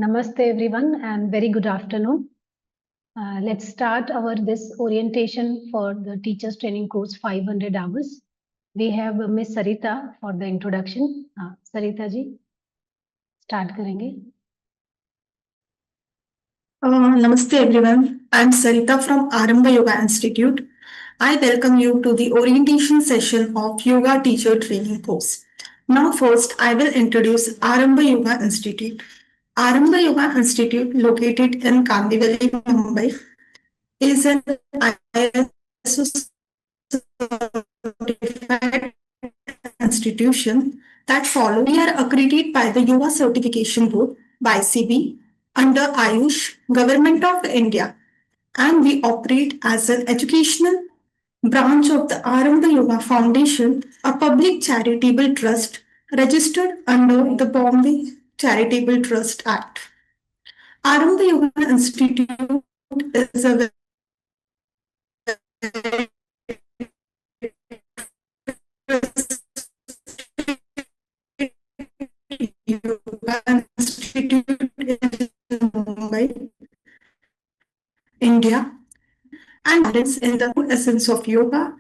Namaste everyone and very good afternoon. Let's start our this orientation for the teachers training course 500 hours. We have Miss Sarita for the introduction. Sarita ji, start करेंगे. Namaste everyone. I'm Sarita from Arambha Yoga Institute. I welcome you to the orientation session of Yoga Teacher Training course. Now first I will introduce Arambha Yoga Institute. Arambha Yoga Institute, located in Kandivali, Mumbai, is an ISO certified institution that follows. We are accredited by the Yoga Certification Board by CB under Ayush, Government of India, and we operate as an educational branch of the Arambha Yoga Foundation, a public charitable trust registered under the Bombay Charitable Trust Act. Arambha Yoga Institute is a yoga institute in Mumbai, India, and it's in the essence of yoga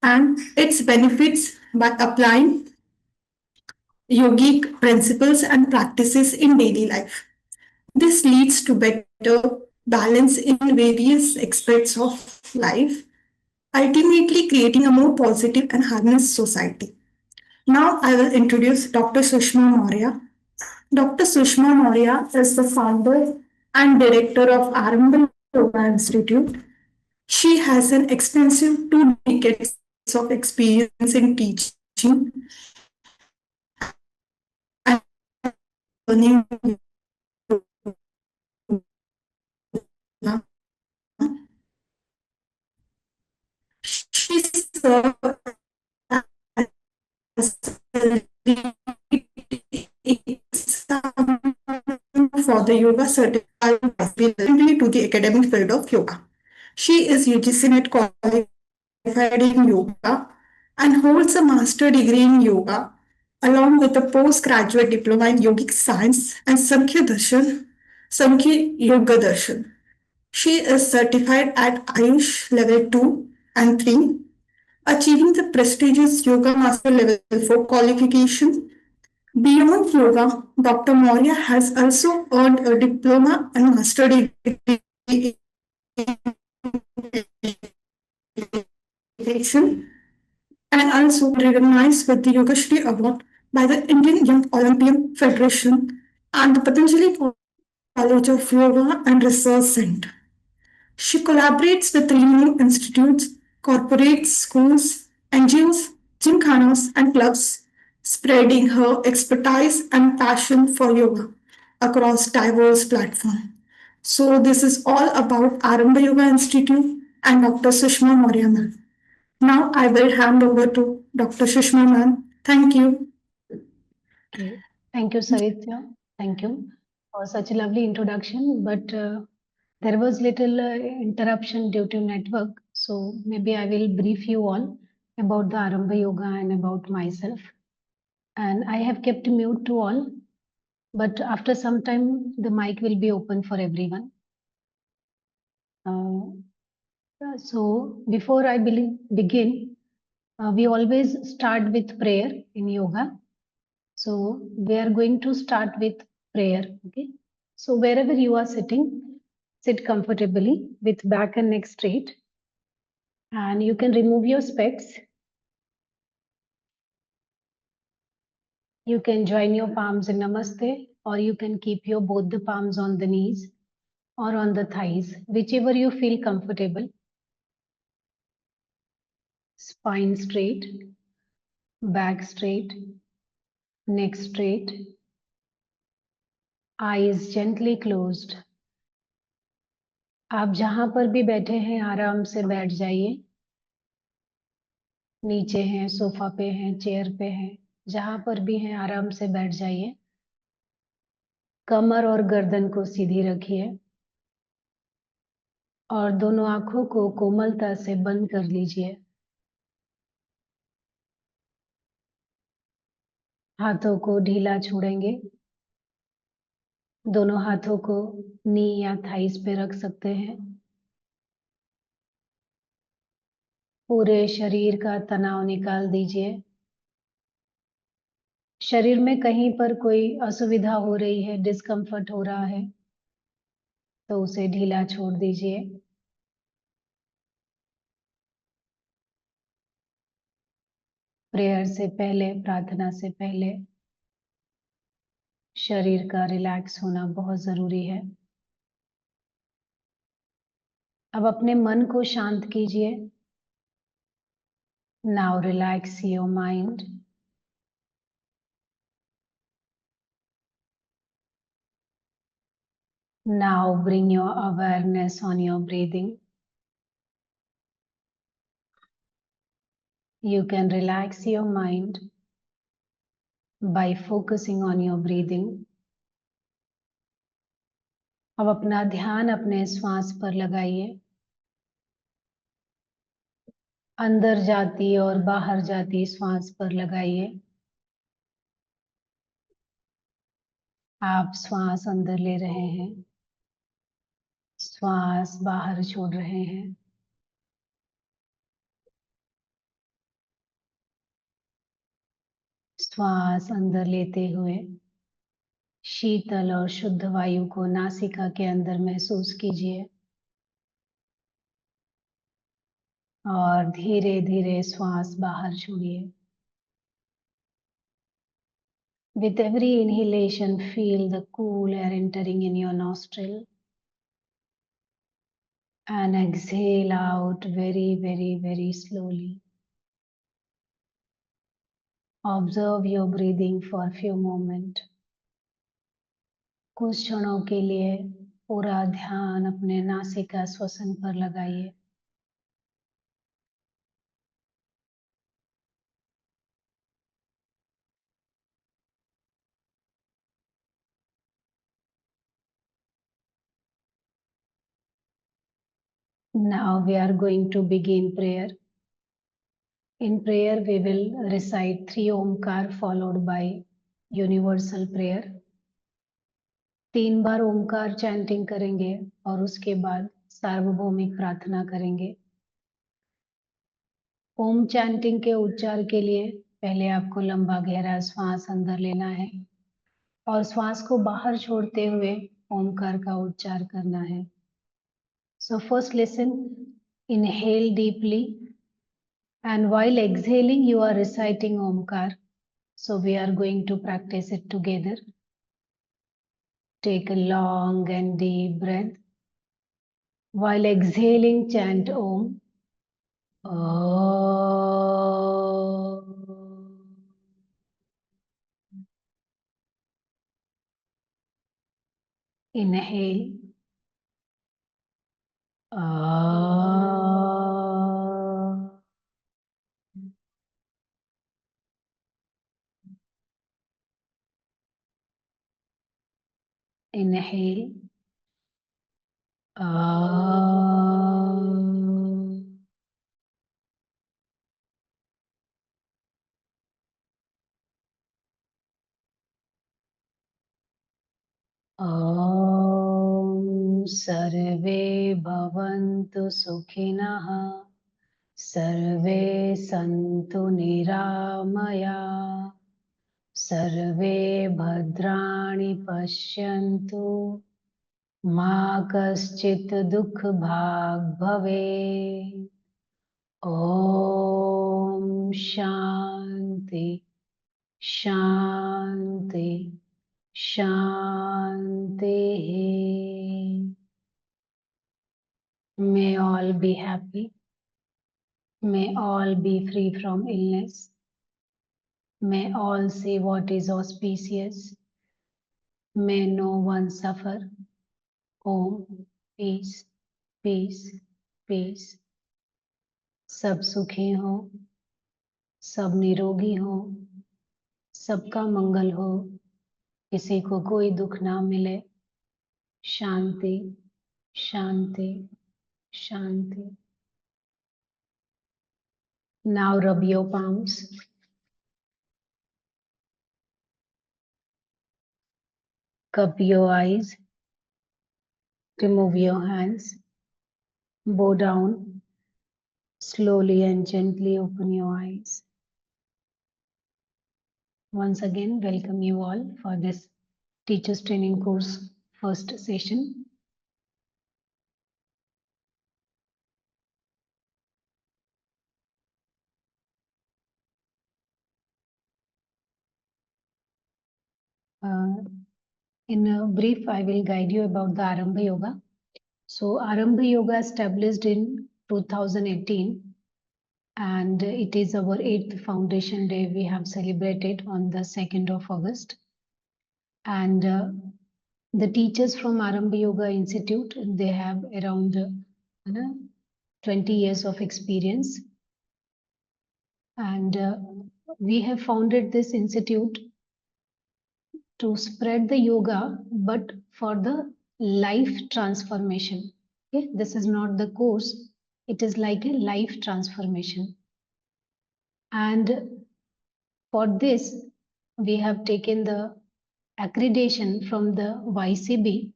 and its benefits by applying yogic principles and practices in daily life. This leads to better balance in various aspects of life, ultimately creating a more positive and harmonious society. Now I will introduce Dr. Sushma Maurya. Dr. Sushma Maurya is the founder and director of Arambha Yoga Institute. She has an extensive 2 decades of experience in teaching and learning yoga. She served as a exam for the yoga certified to the academic field of yoga. She is UGC NET qualified in yoga and holds a master degree in yoga along with a postgraduate diploma in yogic science and Sankhya Yoga Darshan. She is certified at Ayush level 2 and 3, achieving the prestigious Yoga Master level 4 qualification. Beyond yoga, Dr. Maurya has also earned a diploma and master degree in education and also recognized with the Yogashri Award by the Indian Young Olympian Federation and the Patanjali College of Yoga and Research Center. She collaborates with leading institutes, corporates, schools, NGOs, gymkhanas, and clubs, spreading her expertise and passion for yoga across diverse platforms. So, this is all about Arambha Yoga Institute and Dr. Sushma Maurya ma'am. Now, I will hand over to Dr. Sushma ma'am. Thank you. Okay. Thank you, Sarita. Thank you for such a lovely introduction. But there was little interruption due to network. So maybe I will brief you all about the Arambha Yoga and about myself. And I have kept mute to all, but after some time the mic will be open for everyone. So before I begin, we always start with prayer in yoga. So we are going to start with prayer. Okay. So wherever you are sitting, sit comfortably with back and neck straight. And you can remove your specs. You can join your palms in Namaste, or you can keep your both the palms on the knees or on the thighs, whichever you feel comfortable. Spine straight, back straight, neck straight, eyes gently closed. आप जहां पर भी बैठे हैं आराम से बैठ जाइए. नीचे हैं, सोफा पे हैं, चेयर पे हैं, जहां पर भी हैं आराम से बैठ जाइए. कमर और गर्दन को सीधी रखिए और दोनों आंखों को कोमलता से बंद कर लीजिए. हाथों को ढीला छोड़ेंगे. दोनों हाथों को नी या थाइस पे रख सकते हैं। पूरे शरीर का तनाव निकाल दीजिए। शरीर में कहीं पर कोई असुविधा हो रही है, डिस्कम्फर्ट हो रहा है, तो उसे ढीला छोड़ दीजिए। प्रेयर से पहले, प्रार्थना से पहले शरीर का रिलैक्स होना बहुत जरूरी है। अब अपने मन को शांत कीजिए। Now relax your mind. Now bring your awareness on your breathing. You can relax your mind by focusing on your breathing. अब अपना ध्यान अपने श्वास पर लगाइए। अंदर जाती और बाहर जाती श्वास पर लगाइए। आप श्वास अंदर ले रहे हैं, श्वास बाहर छोड़ रहे हैं। श्वास अंदर लेते हुए शीतल और शुद्ध वायु को नासिका के अंदर महसूस कीजिए और धीरे धीरे श्वास बाहर छोड़िए। With every inhalation, feel the cool air entering in your nostril and exhale out very, very, very slowly. Observe your breathing for a few moments. कुछ क्षणों के लिए पूरा ध्यान अपने नासिका श्वसन पर लगाइए। Now we are going to begin prayer. In prayer, we will recite 3 Omkar followed by universal prayer. 3 bar Omkar chanting करेंगे और उसके बाद सार्वभौमिक प्रार्थना करेंगे। ओम चैंटिंग के उच्चार के लिए पहले आपको लंबा गहरा श्वास अंदर लेना है और श्वास को बाहर छोड़ते हुए ओमकार का उच्चार करना है। So first listen, inhale deeply and while exhaling you are reciting Omkar. So we are going to practice it together. Take a long and deep breath. While exhaling, chant Om. Inhale. Inhale. ॐ सर्वे भवन्तु सुखिनः सर्वे सन्तु निरामया सर्वे भद्राणि पश्यन्तु मा कश्चित् दुःखभाग् भवेत्। ॐ शान्ति शान्ति Shanti. May all be happy. May all be free from illness. May all see what is auspicious. May no one suffer. Om, peace, peace, peace. सब सुखी हो, सब निरोगी हो, सबका मंगल हो, किसी को कोई दुख ना मिले। शांति शांति शांति। Now rub your palms. Cup your eyes. Remove your hands. Bow down. Slowly and gently open your eyes. Once again, welcome you all for this teachers training course first session. In a brief, I will guide you about the Arambha Yoga. So Arambha Yoga established in 2018 and it is our 8th foundation day we have celebrated on the 2nd of August. And the teachers from Arambha Yoga Institute, they have around 20 years of experience. And we have founded this institute to spread the yoga, but for the life transformation. Okay, this is not the course, it is like a life transformation. And for this, we have taken the accreditation from the YCB.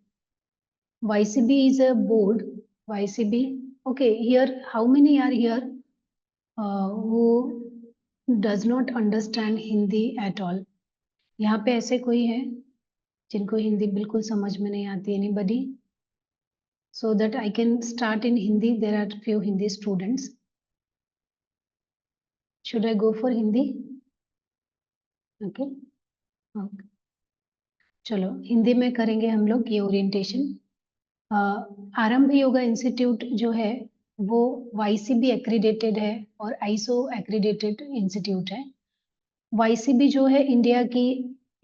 YCB is a board. YCB, okay, here, how many are here who does not understand Hindi at all? यहाँ पे ऐसे कोई है जिनको हिंदी बिल्कुल समझ में नहीं आती? Anybody? So that I can start in Hindi, there are few Hindi students. Should I go for Hindi? Okay. Okay. चलो हिंदी में करेंगे हम लोग ये ओरिएंटेशन. आरंभ योगा इंस्टीट्यूट जो है वो YCB एक्रीडेटेड है और ISO एक्रीडेटेड इंस्टीट्यूट है. YCB जो है इंडिया की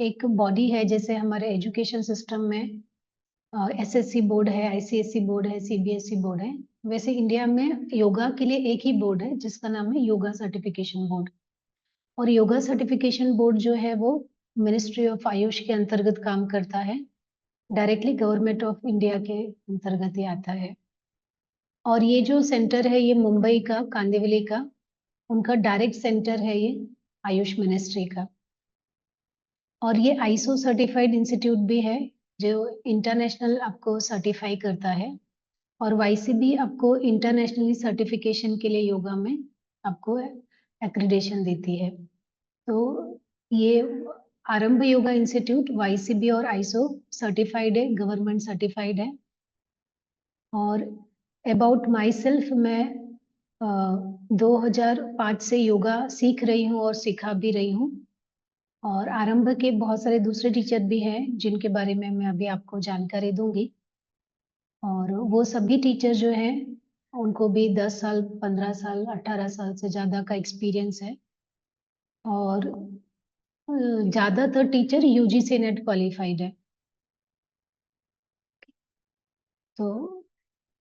एक बॉडी है, जैसे हमारे एजुकेशन सिस्टम में SSC बोर्ड है, ICSE बोर्ड है, CBSE बोर्ड है, वैसे इंडिया में योगा के लिए एक ही बोर्ड है जिसका नाम है योगा सर्टिफिकेशन बोर्ड. और योगा सर्टिफिकेशन बोर्ड जो है वो मिनिस्ट्री ऑफ आयुष के अंतर्गत काम करता है, डायरेक्टली गवर्नमेंट ऑफ इंडिया के अंतर्गत ही आता है. और ये जो सेंटर है ये मुंबई का, कांदिवली का, उनका डायरेक्ट सेंटर है ये आयुष मिनिस्ट्री का. और ये ISO सर्टिफाइड इंस्टीट्यूट भी है जो इंटरनेशनल आपको सर्टिफाई करता है. और YCB आपको इंटरनेशनली सर्टिफिकेशन के लिए योगा में आपको एक्रीडेशन देती है. तो ये आरंभ योगा इंस्टीट्यूट YCB और ISO सर्टिफाइड है, गवर्नमेंट सर्टिफाइड है. और अबाउट माई सेल्फ, मैं 2005 से योगा सीख रही हूँ और सिखा भी रही हूँ. और आरंभ के बहुत सारे दूसरे टीचर भी हैं जिनके बारे में मैं अभी आपको जानकारी दूंगी. और वो सभी टीचर जो हैं उनको भी 10 साल, 15 साल, 18 साल से ज़्यादा का एक्सपीरियंस है. और ज़्यादातर टीचर UGC नेट क्वालिफाइड है. तो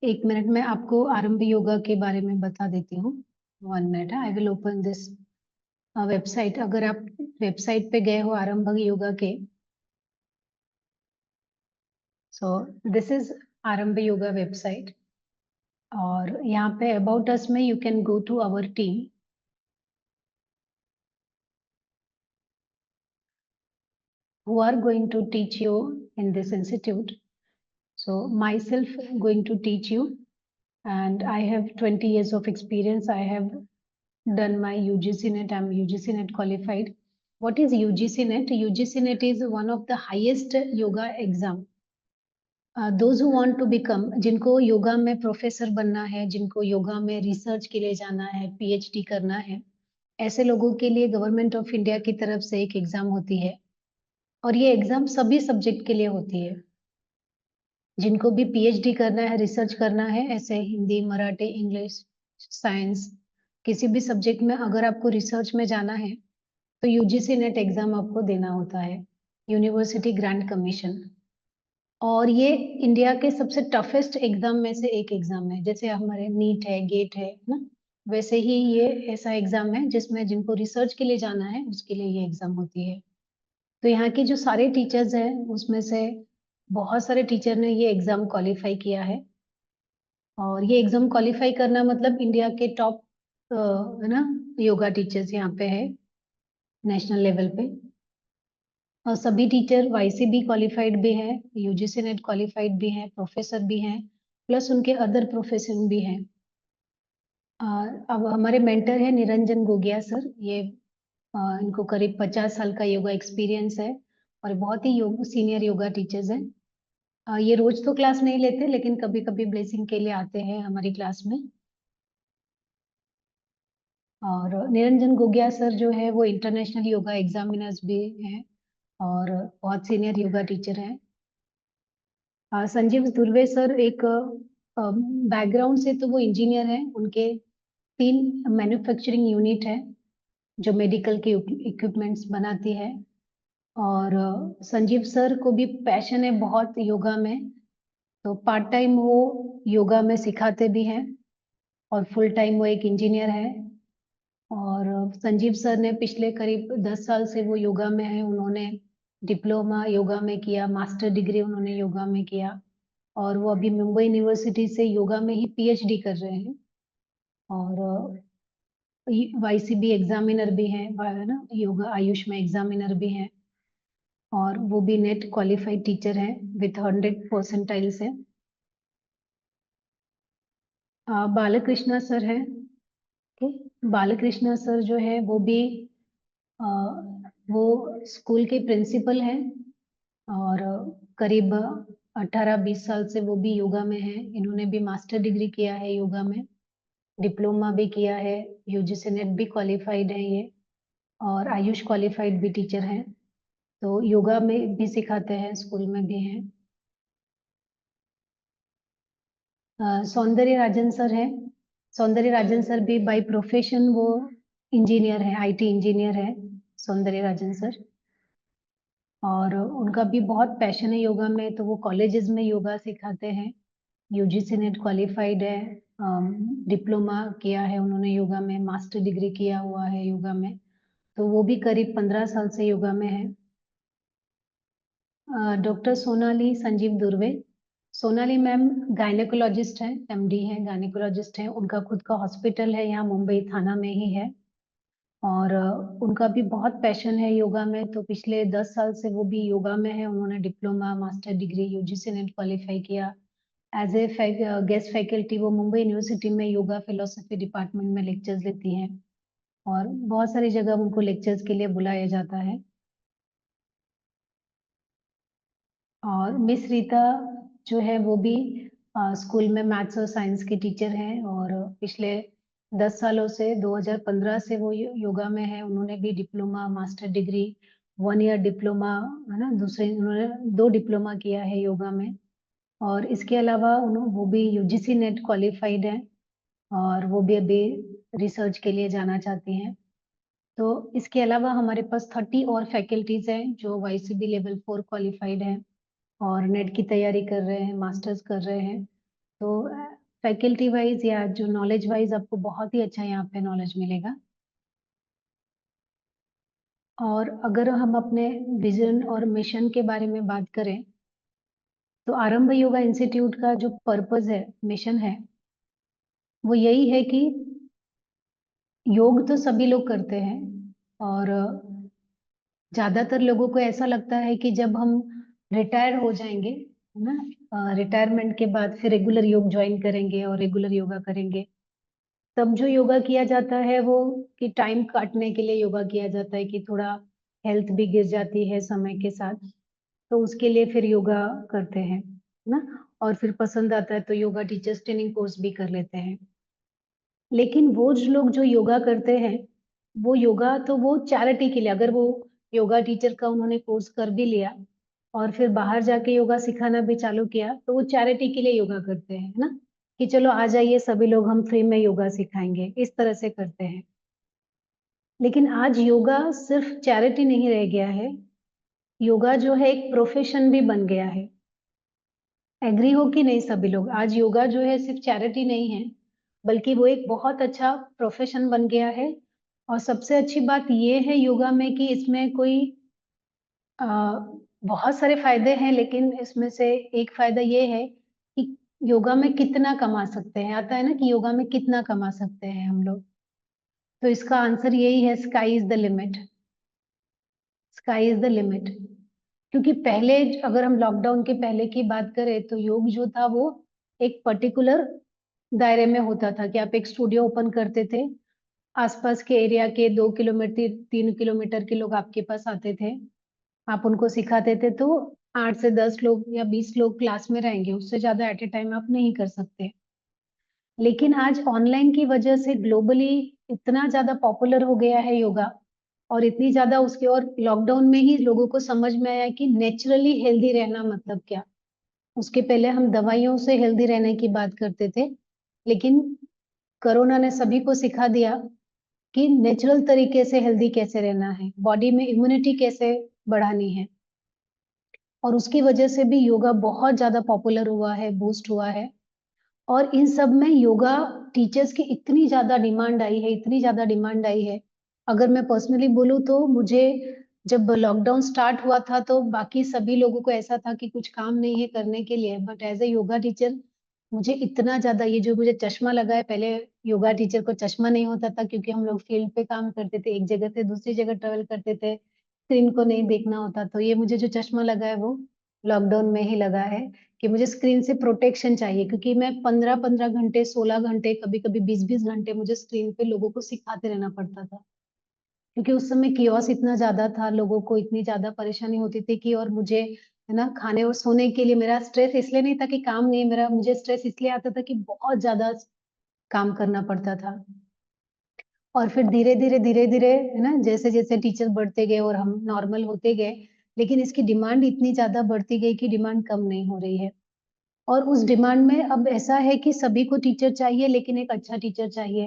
एक मिनट में आपको आरंभ योगा के बारे में बता देती हूँ. 1 minute, I will open this website. अगर आप वेबसाइट पे गए हो आरंभ योगा के, सो दिस इज आरंभ योगा वेबसाइट. और यहाँ पे अबाउट अस में you can go to our team. who are going to teach you in this institute. So myself going to teach you, and I have 20 years of experience. I have done my UGC net. I'm UGC net qualified. What is UGC net? UGC net is one of the highest yoga exam. Those who want to become, जिनको योगा में professor बनना है, जिनको योगा में research के लिए जाना है, PhD करना है, ऐसे लोगों के लिए गवर्नमेंट ऑफ इंडिया की तरफ से एक एग्जाम होती है. और ये एग्जाम सभी सब्जेक्ट के लिए होती है. जिनको भी PhD करना है, रिसर्च करना है, ऐसे हिंदी, मराठी, इंग्लिश, साइंस, किसी भी सब्जेक्ट में अगर आपको रिसर्च में जाना है तो UGC नेट एग्जाम आपको देना होता है, यूनिवर्सिटी ग्रांट कमीशन. और ये इंडिया के सबसे टफेस्ट एग्जाम में से एक एग्जाम है. जैसे हमारे नीट है, गेट है ना, वैसे ही ये ऐसा एग्जाम है जिसमें जिनको रिसर्च के लिए जाना है उसके लिए ये एग्जाम होती है. तो यहाँ के जो सारे टीचर्स हैं उसमें से बहुत सारे टीचर ने ये एग्जाम क्वालिफाई किया है. और ये एग्जाम क्वालिफाई करना मतलब इंडिया के टॉप है ना योगा टीचर्स यहाँ पे है नेशनल लेवल पे. और सभी टीचर वाईसीबी क्वालिफाइड भी हैं, यूजीसी नेट क्वालिफाइड भी हैं, प्रोफेसर भी हैं, प्लस उनके अदर प्रोफेशन भी हैं। अब हमारे मेंटर है निरंजन गोगिया सर। ये इनको करीब 50 साल का योगा एक्सपीरियंस है और बहुत ही सीनियर योगा टीचर्स हैं। ये रोज तो क्लास नहीं लेते, लेकिन कभी कभी ब्लेसिंग के लिए आते हैं हमारी क्लास में। और निरंजन गोगिया सर जो है वो इंटरनेशनल योगा एग्जामिनर्स भी हैं और बहुत सीनियर योगा टीचर हैं। संजीव दुर्वे सर एक बैकग्राउंड से तो वो इंजीनियर हैं। उनके 3 मैन्युफैक्चरिंग यूनिट है जो मेडिकल के इक्विपमेंट्स बनाती है। और संजीव सर को भी पैशन है बहुत योगा में, तो पार्ट टाइम वो योगा में सिखाते भी हैं और फुल टाइम वो एक इंजीनियर है। और संजीव सर ने पिछले करीब 10 साल से वो योगा में है। उन्होंने डिप्लोमा योगा में किया, मास्टर डिग्री उन्होंने योगा में किया और वो अभी मुंबई यूनिवर्सिटी से योगा में ही पीएचडी कर रहे हैं। और वाईसीबी एग्जामिनर भी हैं, है ना, योगा आयुष में एग्जामिनर भी हैं और वो भी नेट क्वालिफाइड टीचर हैं विथ 100 परसेंटाइल से। बालकृष्णा सर है। बालकृष्णा सर जो है वो भी अ, वो स्कूल के प्रिंसिपल हैं और करीब 18-20 साल से वो भी योगा में हैं। इन्होंने भी मास्टर डिग्री किया है योगा में, डिप्लोमा भी किया है, यूजीसी नेट भी क्वालिफाइड है ये, और आयुष क्वालिफाइड भी टीचर हैं। तो योगा में भी सिखाते हैं, स्कूल में भी हैं। सौंदर्य राजन सर है। सौंदर्य राजन सर भी बाय प्रोफेशन वो इंजीनियर है, आईटी इंजीनियर है सौंदर्य राजन सर। और उनका भी बहुत पैशन है योगा में, तो वो कॉलेजेस में योगा सिखाते हैं। यूजीसी नेट क्वालिफाइड है, डिप्लोमा किया है उन्होंने योगा में, मास्टर डिग्री किया हुआ है योगा में। तो वो भी करीब 15 साल से योगा में है। Doctor Sonali Sanjeev Durve. Sonali ma'am gynaecologist हैं, एमडी हैं, गायनेकोलॉजिस्ट हैं। उनका खुद का हॉस्पिटल है यहाँ मुंबई थाना में ही है। और उनका भी बहुत पैशन है योगा में, तो पिछले 10 साल से वो भी योगा में है। उन्होंने diploma master degree UGC net qualify किया। एज ए गेस्ट फैकल्टी वो मुंबई यूनिवर्सिटी में योगा फिलोसफी डिपार्टमेंट में लेक्चर्स लेती हैं और बहुत सारी जगह उनको लेक्चर्स के लिए बुलाया जाता है। और मिस रीता जो है वो भी स्कूल में मैथ्स और साइंस की टीचर हैं और पिछले 10 सालों से 2015 से वो योगा में है। उन्होंने भी diploma master degree 1 year diploma, है ना, दूसरे उन्होंने 2 डिप्लोमा किया है योगा में। और इसके अलावा वो भी यूजीसी नेट क्वालिफाइड है और वो भी अभी रिसर्च के लिए जाना चाहती हैं। तो इसके अलावा हमारे पास 30 और फैकल्टीज हैं जो वाईसीबी लेवल 4 क्वालिफाइड हैं और नेट की तैयारी कर रहे हैं, मास्टर्स कर रहे हैं। तो फैकल्टी वाइज या जो नॉलेज वाइज आपको बहुत ही अच्छा यहाँ पे नॉलेज मिलेगा। और अगर हम अपने विजन और मिशन के बारे में बात करें, तो आरंभ योगा इंस्टीट्यूट का जो पर्पस है, मिशन है, वो यही है कि योग तो सभी लोग करते हैं और ज्यादातर लोगों को ऐसा लगता है कि जब हम रिटायर हो जाएंगे, है ना, रिटायरमेंट के बाद फिर रेगुलर योग ज्वाइन करेंगे और रेगुलर योगा करेंगे। तब जो योगा किया जाता है वो कि टाइम काटने के लिए योगा किया जाता है कि थोड़ा हेल्थ भी गिर जाती है समय के साथ, तो उसके लिए फिर योगा करते हैं, है ना। और फिर पसंद आता है तो योगा टीचर्स ट्रेनिंग कोर्स भी कर लेते हैं। लेकिन वो जो लोग जो योगा करते हैं, वो योगा तो वो चैरिटी के लिए, अगर वो योगा टीचर का उन्होंने कोर्स कर भी लिया और फिर बाहर जाके योगा सिखाना भी चालू किया, तो वो चैरिटी के लिए योगा करते हैं, है ना, कि चलो आ जाइए सभी लोग, हम फ्री में योगा सिखाएंगे, इस तरह से करते हैं। लेकिन आज योगा सिर्फ चैरिटी नहीं रह गया है, योगा जो है एक प्रोफेशन भी बन गया है। एग्री हो कि नहीं सभी लोग? आज योगा जो है सिर्फ चैरिटी नहीं है, बल्कि वो एक बहुत अच्छा प्रोफेशन बन गया है। और सबसे अच्छी बात ये है योगा में कि इसमें कोई अ, बहुत सारे फायदे हैं, लेकिन इसमें से एक फायदा ये है कि योगा में कितना कमा सकते हैं। आता है ना कि योगा में कितना कमा सकते हैं हम लोग, तो इसका आंसर यही है, sky is the limit. Sky is the limit. क्योंकि पहले अगर हम लॉकडाउन के पहले की बात करें तो योग जो था वो एक पर्टिकुलर दायरे में होता था कि आप एक स्टूडियो ओपन करते थे, आसपास के एरिया के 2 किलोमीटर 3 किलोमीटर के लोग आपके पास आते थे, आप उनको सिखाते थे, तो 8 से 10 लोग या 20 लोग क्लास में रहेंगे, उससे ज्यादा एट ए टाइम आप नहीं कर सकते। लेकिन आज ऑनलाइन की वजह से ग्लोबली इतना ज्यादा पॉपुलर हो गया है योगा, और इतनी ज्यादा उसके, और लॉकडाउन में ही लोगों को समझ में आया कि नेचुरली हेल्दी रहना मतलब क्या। उसके पहले हम दवाइयों से हेल्दी रहने की बात करते थे, लेकिन कोरोना ने सभी को सिखा दिया कि नेचुरल तरीके से हेल्दी कैसे रहना है, बॉडी में इम्यूनिटी कैसे बढ़ानी है। और उसकी वजह से भी योगा बहुत ज्यादा पॉपुलर हुआ है, बूस्ट हुआ है। और इन सब में योगा टीचर्स की इतनी ज्यादा डिमांड आई है, इतनी ज्यादा डिमांड आई है। अगर मैं पर्सनली बोलूँ तो मुझे जब लॉकडाउन स्टार्ट हुआ था तो बाकी सभी लोगों को ऐसा था कि कुछ काम नहीं है करने के लिए, but as a yoga teacher मुझे इतना ज्यादा, ये जो मुझे चश्मा लगा है, पहले योगा टीचर को चश्मा नहीं होता था क्योंकि हम लोग फील्ड पे काम करते थे, एक जगह से दूसरी जगह ट्रेवल करते थे, स्क्रीन को नहीं देखना होता। तो ये मुझे जो चश्मा लगा है वो लॉकडाउन में ही लगा है कि मुझे स्क्रीन से प्रोटेक्शन चाहिए, क्योंकि मैं 15-15 घंटे, 16 घंटे, कभी कभी 20-20 घंटे मुझे स्क्रीन पे लोगों को सिखाते रहना पड़ता था, क्योंकि उस समय कियोस इतना ज्यादा था, लोगों को इतनी ज्यादा परेशानी होती थी कि, और मुझे है ना, खाने और सोने के लिए, मेरा स्ट्रेस इसलिए नहीं था कि काम नहीं, मेरा मुझे स्ट्रेस इसलिए आता था कि बहुत ज्यादा काम करना पड़ता था। और फिर धीरे धीरे है ना, जैसे जैसे टीचर बढ़ते गए और हम नॉर्मल होते गए, लेकिन इसकी डिमांड इतनी ज्यादा बढ़ती गई कि डिमांड कम नहीं हो रही है। और उस डिमांड में अब ऐसा है कि सभी को टीचर चाहिए, लेकिन एक अच्छा टीचर चाहिए,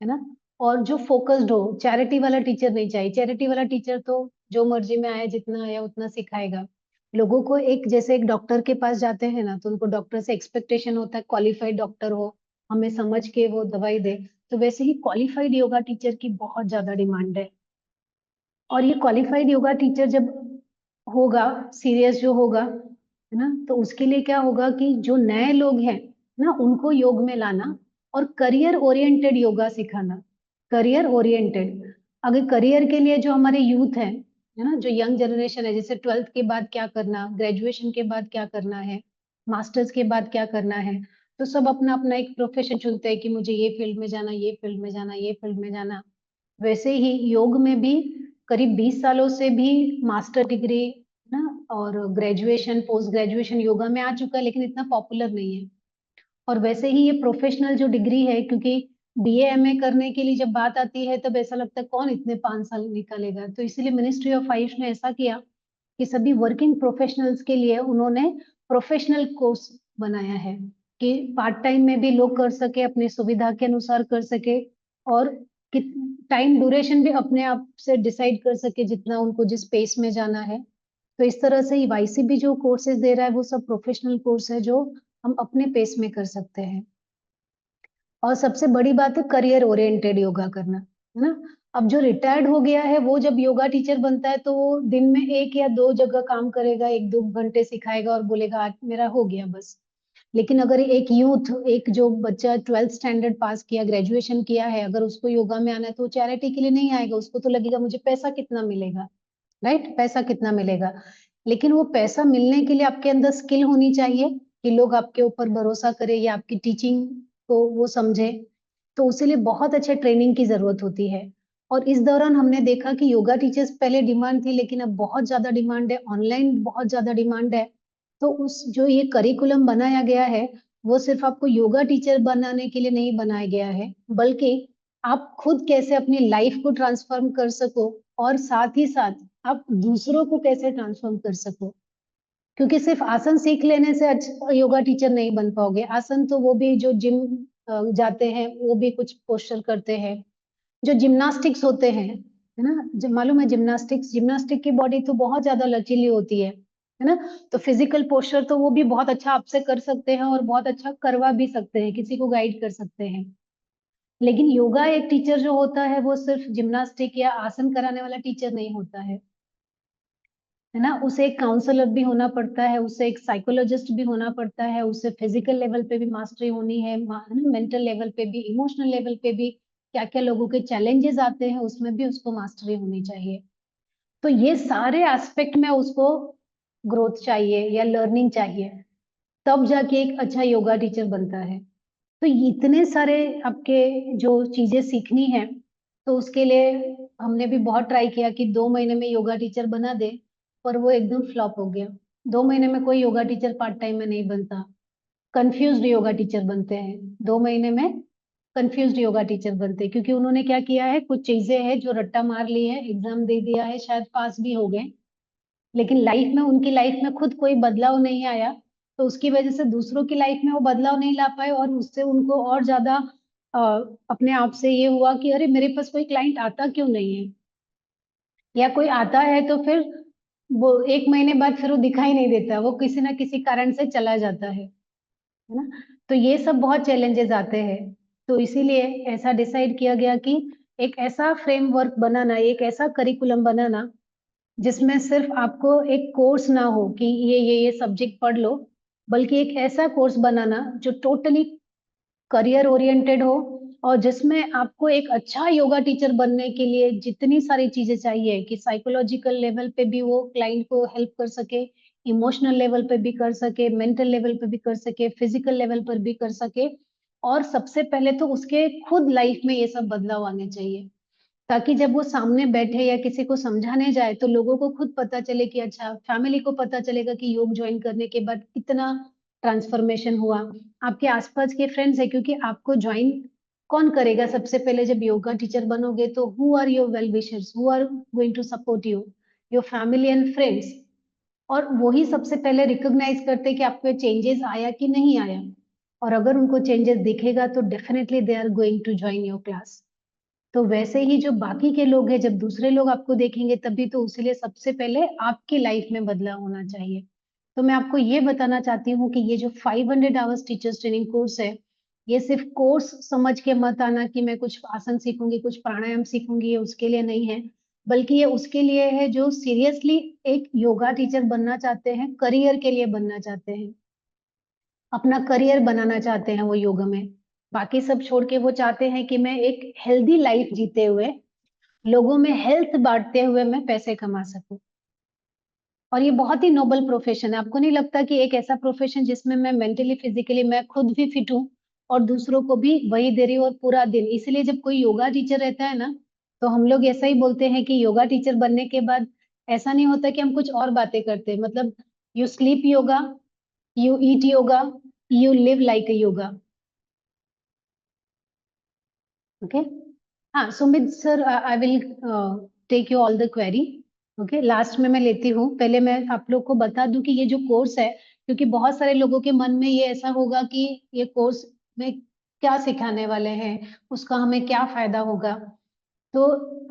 है ना। और जो फोकस्ड हो, चैरिटी वाला टीचर नहीं चाहिए। चैरिटी वाला टीचर तो जो मर्जी में आए, जितना आया उतना सिखाएगा लोगों को। एक जैसे एक डॉक्टर के पास जाते हैं ना, तो उनको डॉक्टर से एक्सपेक्टेशन होता है क्वालिफाइड डॉक्टर हो, हमें समझ के वो दवाई दे। तो वैसे ही क्वालिफाइड योगा टीचर की बहुत ज्यादा डिमांड है। और ये क्वालिफाइड योगा टीचर जब होगा, सीरियस जो होगा, है ना, तो उसके लिए क्या होगा कि जो नए लोग हैं ना, उनको योग में लाना और करियर ओरिएंटेड योगा सिखाना। करियर ओरिएंटेड, अगर करियर के लिए जो हमारे यूथ है ना, जो यंग जनरेशन है, जैसे 12th के बाद क्या करना, ग्रेजुएशन के बाद क्या करना है, मास्टर्स के बाद क्या करना है, तो सब अपना अपना एक प्रोफेशन चुनते हैं कि मुझे ये फील्ड में जाना, ये फील्ड में जाना, ये फील्ड में जाना। वैसे ही योग में भी करीब 20 सालों से भी मास्टर डिग्री ना और ग्रेजुएशन, पोस्ट ग्रेजुएशन योगा में आ चुका है, लेकिन इतना पॉपुलर नहीं है। और वैसे ही ये प्रोफेशनल जो डिग्री है, क्योंकि बीए एमए करने के लिए जब बात आती है तब ऐसा लगता है कौन इतने 5 साल निकालेगा, तो इसलिए मिनिस्ट्री ऑफ आयुष ने ऐसा किया कि सभी वर्किंग प्रोफेशनल्स के लिए उन्होंने प्रोफेशनल कोर्स बनाया है कि पार्ट टाइम में भी लोग कर सके, अपनी सुविधा के अनुसार कर सके, और टाइम ड्यूरेशन भी अपने आप से डिसाइड कर सके जितना उनको जिस पेस में जाना है। तो इस तरह से वाईसीबी जो कोर्सेज दे रहा है वो सब प्रोफेशनल कोर्स है जो हम अपने पेस में कर सकते हैं। और सबसे बड़ी बात है करियर ओरिएंटेड योगा करना, है ना। अब जो रिटायर्ड हो गया है वो जब योगा टीचर बनता है तो वो दिन में 1 या 2 जगह काम करेगा, 1-2 घंटे सिखाएगा और बोलेगा आज मेरा हो गया बस। लेकिन अगर एक यूथ, एक जो बच्चा 12th स्टैंडर्ड पास किया, ग्रेजुएशन किया है, अगर उसको योगा में आना है तो वो चैरिटी के लिए नहीं आएगा, उसको तो लगेगा मुझे पैसा कितना मिलेगा, राइट, पैसा कितना मिलेगा। लेकिन वो पैसा मिलने के लिए आपके अंदर स्किल होनी चाहिए कि लोग आपके ऊपर भरोसा करें या आपकी टीचिंग को वो समझे। तो उसके लिए बहुत अच्छे ट्रेनिंग की जरूरत होती है। और इस दौरान हमने देखा कि योगा टीचर्स पहले डिमांड थी, लेकिन अब बहुत ज्यादा डिमांड है, ऑनलाइन बहुत ज्यादा डिमांड है। तो उस जो ये करिकुलम बनाया गया है वो सिर्फ आपको योगा टीचर बनाने के लिए नहीं बनाया गया है, बल्कि आप खुद कैसे अपनी लाइफ को ट्रांसफॉर्म कर सको, और साथ ही साथ आप दूसरों को कैसे ट्रांसफॉर्म कर सको। क्योंकि सिर्फ आसन सीख लेने से अच्छा योगा टीचर नहीं बन पाओगे। आसन तो वो भी जो जिम जाते हैं वो भी कुछ पोस्चर करते हैं, जो जिम्नास्टिक्स होते हैं, है ना, मालूम है जिम्नास्टिक्स, जिम्नास्टिक की बॉडी तो बहुत ज्यादा लचीली होती है ना। तो फिजिकल पोस्चर तो वो भी बहुत अच्छा आपसे कर सकते हैं और बहुत अच्छा करवा भी सकते हैं, किसी को गाइड कर सकते हैं। लेकिन योगा एक टीचर जो होता है वो सिर्फ जिम्नास्टिक या आसन कराने वाला टीचर नहीं होता है ना। उसे एक काउंसलर भी होना पड़ता है, उसे एक साइकोलॉजिस्ट भी होना पड़ता है, उसे फिजिकल लेवल पे भी मास्टरी होनी है, मेंटल लेवल पे भी, इमोशनल लेवल पे भी क्या क्या लोगों के चैलेंजेस आते हैं उसमें भी उसको मास्टरी होनी चाहिए। तो ये सारे एस्पेक्ट में उसको ग्रोथ चाहिए या लर्निंग चाहिए, तब जाके एक अच्छा योगा टीचर बनता है। तो इतने सारे आपके जो चीजें सीखनी है, तो उसके लिए हमने भी बहुत ट्राई किया कि 2 महीने में योगा टीचर बना दे, पर वो एकदम फ्लॉप हो गया। 2 महीने में कोई योगा टीचर पार्ट टाइम में नहीं बनता, कंफ्यूज्ड योगा टीचर बनते हैं 2 महीने में। कंफ्यूज्ड योगा टीचर बनते हैं क्योंकि उन्होंने क्या किया है, कुछ चीजें हैं जो रट्टा मार ली है, एग्जाम दे दिया है, शायद पास भी हो गए, लेकिन लाइफ में, उनकी लाइफ में खुद कोई बदलाव नहीं आया। तो उसकी वजह से दूसरों की लाइफ में वो बदलाव नहीं ला पाए, और उससे उनको और ज्यादा अ, अपने आप से ये हुआ कि अरे मेरे पास कोई क्लाइंट आता क्यों नहीं है, या कोई आता है तो फिर वो 1 महीने बाद फिर वो दिखाई नहीं देता, वो किसी ना किसी कारण से चला जाता है ना। तो ये सब बहुत चैलेंजेस आते हैं। तो इसीलिए ऐसा डिसाइड किया गया कि एक ऐसा फ्रेमवर्क बनाना, एक ऐसा करिकुलम बनाना जिसमें सिर्फ आपको एक कोर्स ना हो कि ये सब्जेक्ट पढ़ लो, बल्कि एक ऐसा कोर्स बनाना जो टोटली करियर ओरिएंटेड हो, और जिसमें आपको एक अच्छा योगा टीचर बनने के लिए जितनी सारी चीजें चाहिए कि साइकोलॉजिकल लेवल पे भी वो क्लाइंट को हेल्प कर सके, इमोशनल लेवल पे भी कर सके, मेंटल लेवल पे भी कर सके, फिजिकल लेवल पर भी कर सके, और सबसे पहले तो उसके खुद लाइफ में ये सब बदलाव आने चाहिए, ताकि जब वो सामने बैठे या किसी को समझाने जाए तो लोगों को खुद पता चले कि अच्छा, फैमिली को पता चलेगा कि योग ज्वाइन करने के बाद कितना ट्रांसफॉर्मेशन हुआ। आपके आसपास के फ्रेंड्स है, क्योंकि आपको ज्वाइन कौन करेगा सबसे पहले जब योगा टीचर बनोगे, तो who are your well wishers, who are going to support you, your family and friends. और वही सबसे पहले रिकॉग्नाइज करते हैं कि आपको चेंजेस आया कि नहीं आया, और अगर उनको चेंजेस दिखेगा तो definitely they are going to join your class. तो वैसे ही जो बाकी के लोग हैं, जब दूसरे लोग आपको देखेंगे तभी तो, उसलिए सबसे पहले आपकी लाइफ में बदलाव होना चाहिए। तो मैं आपको ये बताना चाहती हूँ कि ये जो 500 आवर्स टीचर्स ट्रेनिंग कोर्स है, ये सिर्फ कोर्स समझ के मत आना कि मैं कुछ आसन सीखूंगी, कुछ प्राणायाम सीखूंगी, ये उसके लिए नहीं है, बल्कि ये उसके लिए है जो सीरियसली एक योगा टीचर बनना चाहते हैं, करियर के लिए बनना चाहते हैं, अपना करियर बनाना चाहते हैं वो योगा में। बाकी सब छोड़ के वो चाहते हैं कि मैं एक हेल्दी लाइफ जीते हुए, लोगों में हेल्थ बांटते हुए मैं पैसे कमा सकूं। और ये बहुत ही नोबल प्रोफेशन है। आपको नहीं लगता कि एक ऐसा प्रोफेशन जिसमें मैं मेंटली फिजिकली मैं खुद भी फिट हूँ, और दूसरों को भी वही दे रही हूँ, और पूरा दिन। इसलिए जब कोई योगा टीचर रहता है ना, तो हम लोग ऐसा ही बोलते हैं कि योगा टीचर बनने के बाद ऐसा नहीं होता कि हम कुछ और बातें करते हैं, मतलब you sleep yoga, you eat yoga, you live like a yoga. Okay, हाँ Sumit sir, I will take you all the query. Okay, last में मैं लेती हूँ, पहले मैं आप लोग को बता दूं कि ये जो कोर्स है, क्योंकि बहुत सारे लोगों के मन में ये ऐसा होगा कि ये कोर्स में क्या सिखाने वाले हैं, उसका हमें क्या फायदा होगा। तो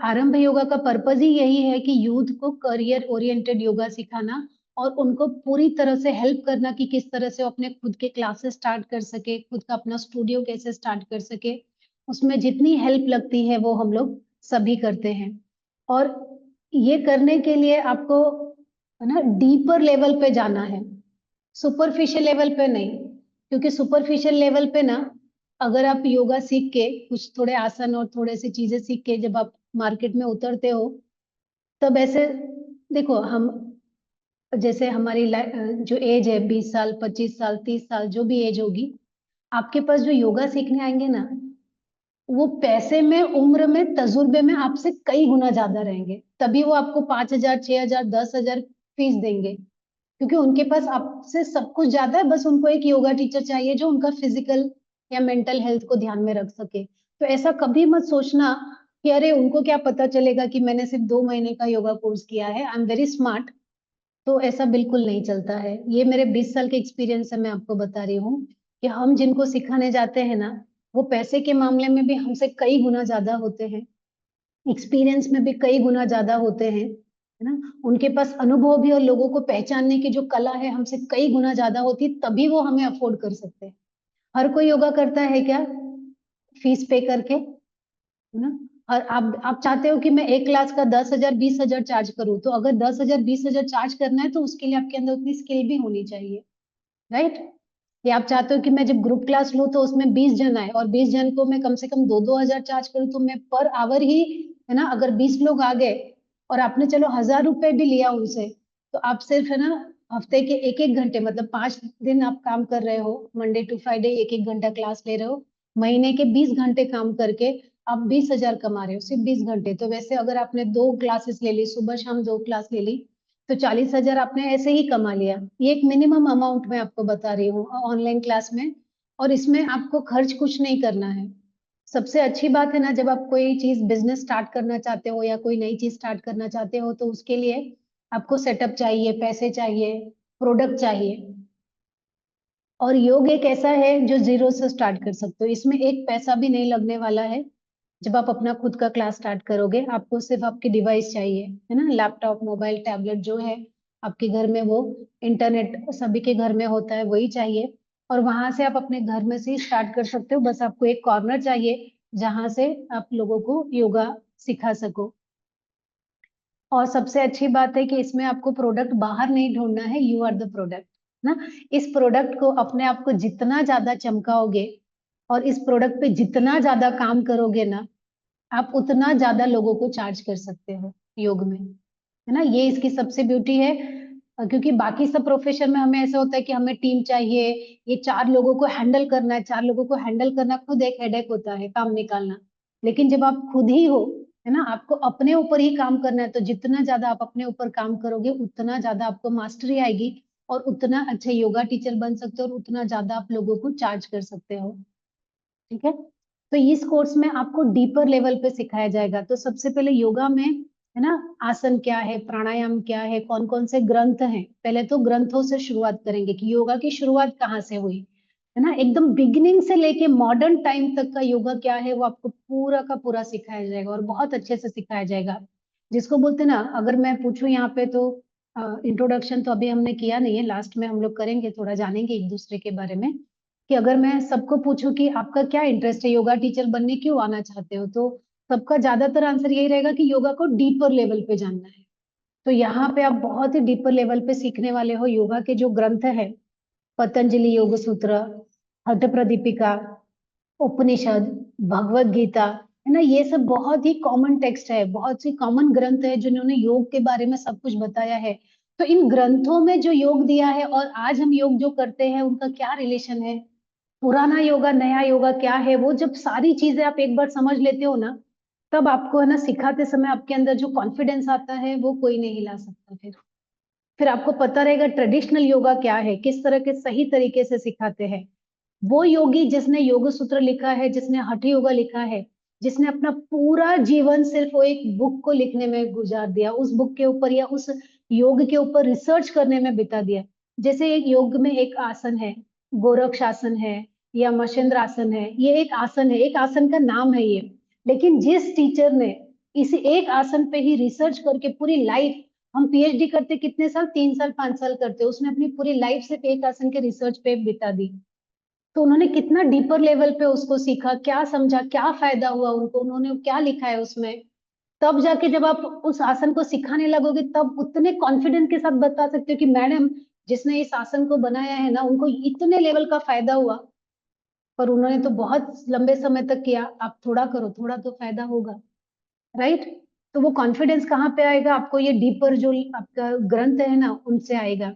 आरंभ योगा का पर्पज ही यही है कि यूथ को करियर ओरिएंटेड योगा सिखाना, और उनको पूरी तरह से हेल्प करना कि किस तरह से वो अपने खुद के क्लासेस स्टार्ट कर सके, खुद का अपना स्टूडियो कैसे स्टार्ट कर सके। उसमें जितनी हेल्प लगती है वो हम लोग सभी करते हैं। और ये करने के लिए आपको है ना डीपर लेवल पे जाना है, सुपरफिशियल लेवल पे नहीं। क्योंकि सुपरफिशियल लेवल पे ना, अगर आप योगा सीख के कुछ थोड़े आसन और थोड़े सी चीजें सीख के जब आप मार्केट में उतरते हो, तब ऐसे देखो, हम जैसे हमारी जो एज है 20 साल, 25 साल, 30 साल, जो भी एज होगी, आपके पास जो योगा सीखने आएंगे ना, वो पैसे में, उम्र में, तजुर्बे में आपसे कई गुना ज्यादा रहेंगे, तभी वो आपको 5,000, 6,000, 10,000 फीस देंगे। क्योंकि उनके पास आपसे सब कुछ ज्यादा है, बस उनको एक योगा टीचर चाहिए जो उनका फिजिकल या मेंटल हेल्थ को ध्यान में रख सके। तो ऐसा कभी मत सोचना कि अरे उनको क्या पता चलेगा कि मैंने सिर्फ 2 महीने का योगा कोर्स किया है, आई एम वेरी स्मार्ट। तो ऐसा बिल्कुल नहीं चलता है। ये मेरे 20 साल के एक्सपीरियंस से मैं आपको बता रही हूँ कि हम जिनको सिखाने जाते हैं ना, वो पैसे के मामले में भी हमसे कई गुना ज्यादा होते हैं, एक्सपीरियंस में भी कई गुना ज्यादा होते हैं, है ना। उनके पास अनुभव भी और लोगों को पहचानने की जो कला है हमसे कई गुना ज्यादा होती है, तभी वो हमें अफोर्ड कर सकते हैं। हर कोई योगा करता है क्या फीस पे करके, है ना। और आप चाहते हो कि मैं एक क्लास का 10,000, 20,000 चार्ज करूं, तो अगर 10,000, 20,000 चार्ज करना है तो उसके लिए आपके अंदर उतनी स्किल भी होनी चाहिए, राइट। या आप चाहते हो कि मैं जब ग्रुप क्लास लूं तो उसमें 20 जन आए, और 20 जन को मैं कम से कम 2-2 हजार चार्ज करूं, तो मैं पर आवर ही, है ना, अगर 20 लोग आ गए और आपने चलो 1000 रुपए भी लिया उनसे, तो आप सिर्फ है ना हफ्ते के 1-1 घंटे, मतलब 5 दिन आप काम कर रहे हो, मंडे टू फ्राइडे 1-1 घंटा क्लास ले रहे हो, महीने के 20 घंटे काम करके आप 20,000 कमा रहे हो, सिर्फ 20 घंटे। तो वैसे अगर आपने 2 क्लासेस ले ली, सुबह शाम 2 क्लास ले ली, तो 40,000 आपने ऐसे ही कमा लिया। ये एक मिनिमम अमाउंट मैं आपको बता रही हूँ ऑनलाइन क्लास में, और इसमें आपको खर्च कुछ नहीं करना है। सबसे अच्छी बात है ना, जब आप कोई चीज बिजनेस स्टार्ट करना चाहते हो या कोई नई चीज स्टार्ट करना चाहते हो, तो उसके लिए आपको सेटअप चाहिए, पैसे चाहिए, प्रोडक्ट चाहिए। और योग एक ऐसा है जो जीरो से स्टार्ट कर सकते हो, इसमें एक पैसा भी नहीं लगने वाला है। जब आप अपना खुद का क्लास स्टार्ट करोगे, आपको सिर्फ आपकी डिवाइस चाहिए, है ना, लैपटॉप, मोबाइल, टैबलेट जो है आपके घर में, वो इंटरनेट सभी के घर में होता है, वही चाहिए। और वहां से आप अपने घर में से ही स्टार्ट कर सकते हो। बस आपको एक कॉर्नर चाहिए जहां से आप लोगों को योगा सिखा सको। और सबसे अच्छी बात है कि इसमें आपको प्रोडक्ट बाहर नहीं ढूंढना है, यू आर द प्रोडक्ट ना। इस प्रोडक्ट को, अपने आप को जितना ज्यादा चमकाओगे और इस प्रोडक्ट पे जितना ज्यादा काम करोगे ना, आप उतना ज्यादा लोगों को चार्ज कर सकते हो योग में, है ना। ये इसकी सबसे ब्यूटी है। क्योंकि बाकी सब प्रोफेशन में हमें ऐसा होता है कि हमें टीम चाहिए, ये 4 लोगों को हैंडल करना है, 4 लोगों को हैंडल करना खुद एक हेडेक होता है, काम निकालना। लेकिन जब आप खुद ही हो, है ना, आपको अपने ऊपर ही काम करना है, तो जितना ज्यादा आप अपने ऊपर काम करोगे, उतना ज्यादा आपको मास्टरी आएगी, और उतना अच्छे योगा टीचर बन सकते हो, और उतना ज्यादा आप लोगों को चार्ज कर सकते हो। ठीक है। तो इस कोर्स में आपको डीपर लेवल पे सिखाया जाएगा। तो सबसे पहले योगा में, है ना, आसन क्या है, प्राणायाम क्या है, कौन कौन से ग्रंथ हैं, पहले तो ग्रंथों से शुरुआत करेंगे कि योगा की शुरुआत कहाँ से हुई, है ना, एकदम बिगिनिंग से लेके मॉडर्न टाइम तक का योगा क्या है, वो आपको पूरा का पूरा सिखाया जाएगा, और बहुत अच्छे से सिखाया जाएगा। जिसको बोलते हैं ना, अगर मैं पूछूं यहाँ पे तो, इंट्रोडक्शन तो अभी हमने किया नहीं है, लास्ट में हम लोग करेंगे, थोड़ा जानेंगे एक दूसरे के बारे में। कि अगर मैं सबको पूछूं कि आपका क्या इंटरेस्ट है, योगा टीचर बनने क्यों आना चाहते हो, तो सबका ज्यादातर आंसर यही रहेगा कि योगा को डीपर लेवल पे जानना है। तो यहाँ पे आप बहुत ही डीपर लेवल पे सीखने वाले हो। योगा के जो ग्रंथ है, पतंजलि योग सूत्र, हठ प्रदीपिका, उपनिषद, भगवत गीता, है ना, ये सब बहुत ही कॉमन टेक्स्ट है, बहुत सी कॉमन ग्रंथ है जिन्होंने योग के बारे में सब कुछ बताया है। तो इन ग्रंथों में जो योग दिया है और आज हम योग जो करते हैं, उनका क्या रिलेशन है, पुराना योगा नया योगा क्या है, वो जब सारी चीजें आप एक बार समझ लेते हो ना, तब आपको, है ना, सिखाते समय आपके अंदर जो कॉन्फिडेंस आता है, वो कोई नहीं ला सकता। फिर आपको पता रहेगा ट्रेडिशनल योगा क्या है, किस तरह के सही तरीके से सिखाते हैं। वो योगी जिसने योग सूत्र लिखा है, जिसने हठ योगा लिखा है, जिसने अपना पूरा जीवन सिर्फ वो एक बुक को लिखने में गुजार दिया, उस बुक के ऊपर या उस योग के ऊपर रिसर्च करने में बिता दिया। जैसे एक योग में एक आसन है, गोरक्ष आसन है या मशेंद्र आसन है, ये एक आसन है, एक आसन का नाम है ये। लेकिन जिस टीचर ने इसी एक आसन पे ही रिसर्च करके पूरी लाइफ, हम पीएचडी करते कितने साल, 3 साल 5 साल करते, उसने अपनी पूरी लाइफ सिर्फ एक आसन के रिसर्च पे बिता दी। तो उन्होंने कितना डीपर लेवल पे उसको सीखा, क्या समझा, क्या फायदा हुआ उनको, उन्होंने क्या लिखा है उसमें। तब जाके जब आप उस आसन को सिखाने लगोगे, तब उतने कॉन्फिडेंस के साथ बता सकते हो कि मैडम, जिसने इस आसन को बनाया है ना, उनको इतने लेवल का फायदा हुआ। पर उन्होंने तो बहुत लंबे समय तक किया, आप थोड़ा करो, थोड़ा तो फायदा होगा, राइट। तो वो कॉन्फिडेंस कहाँ पे आएगा आपको, ये डीपर जो आपका ग्रंथ है ना, उनसे आएगा।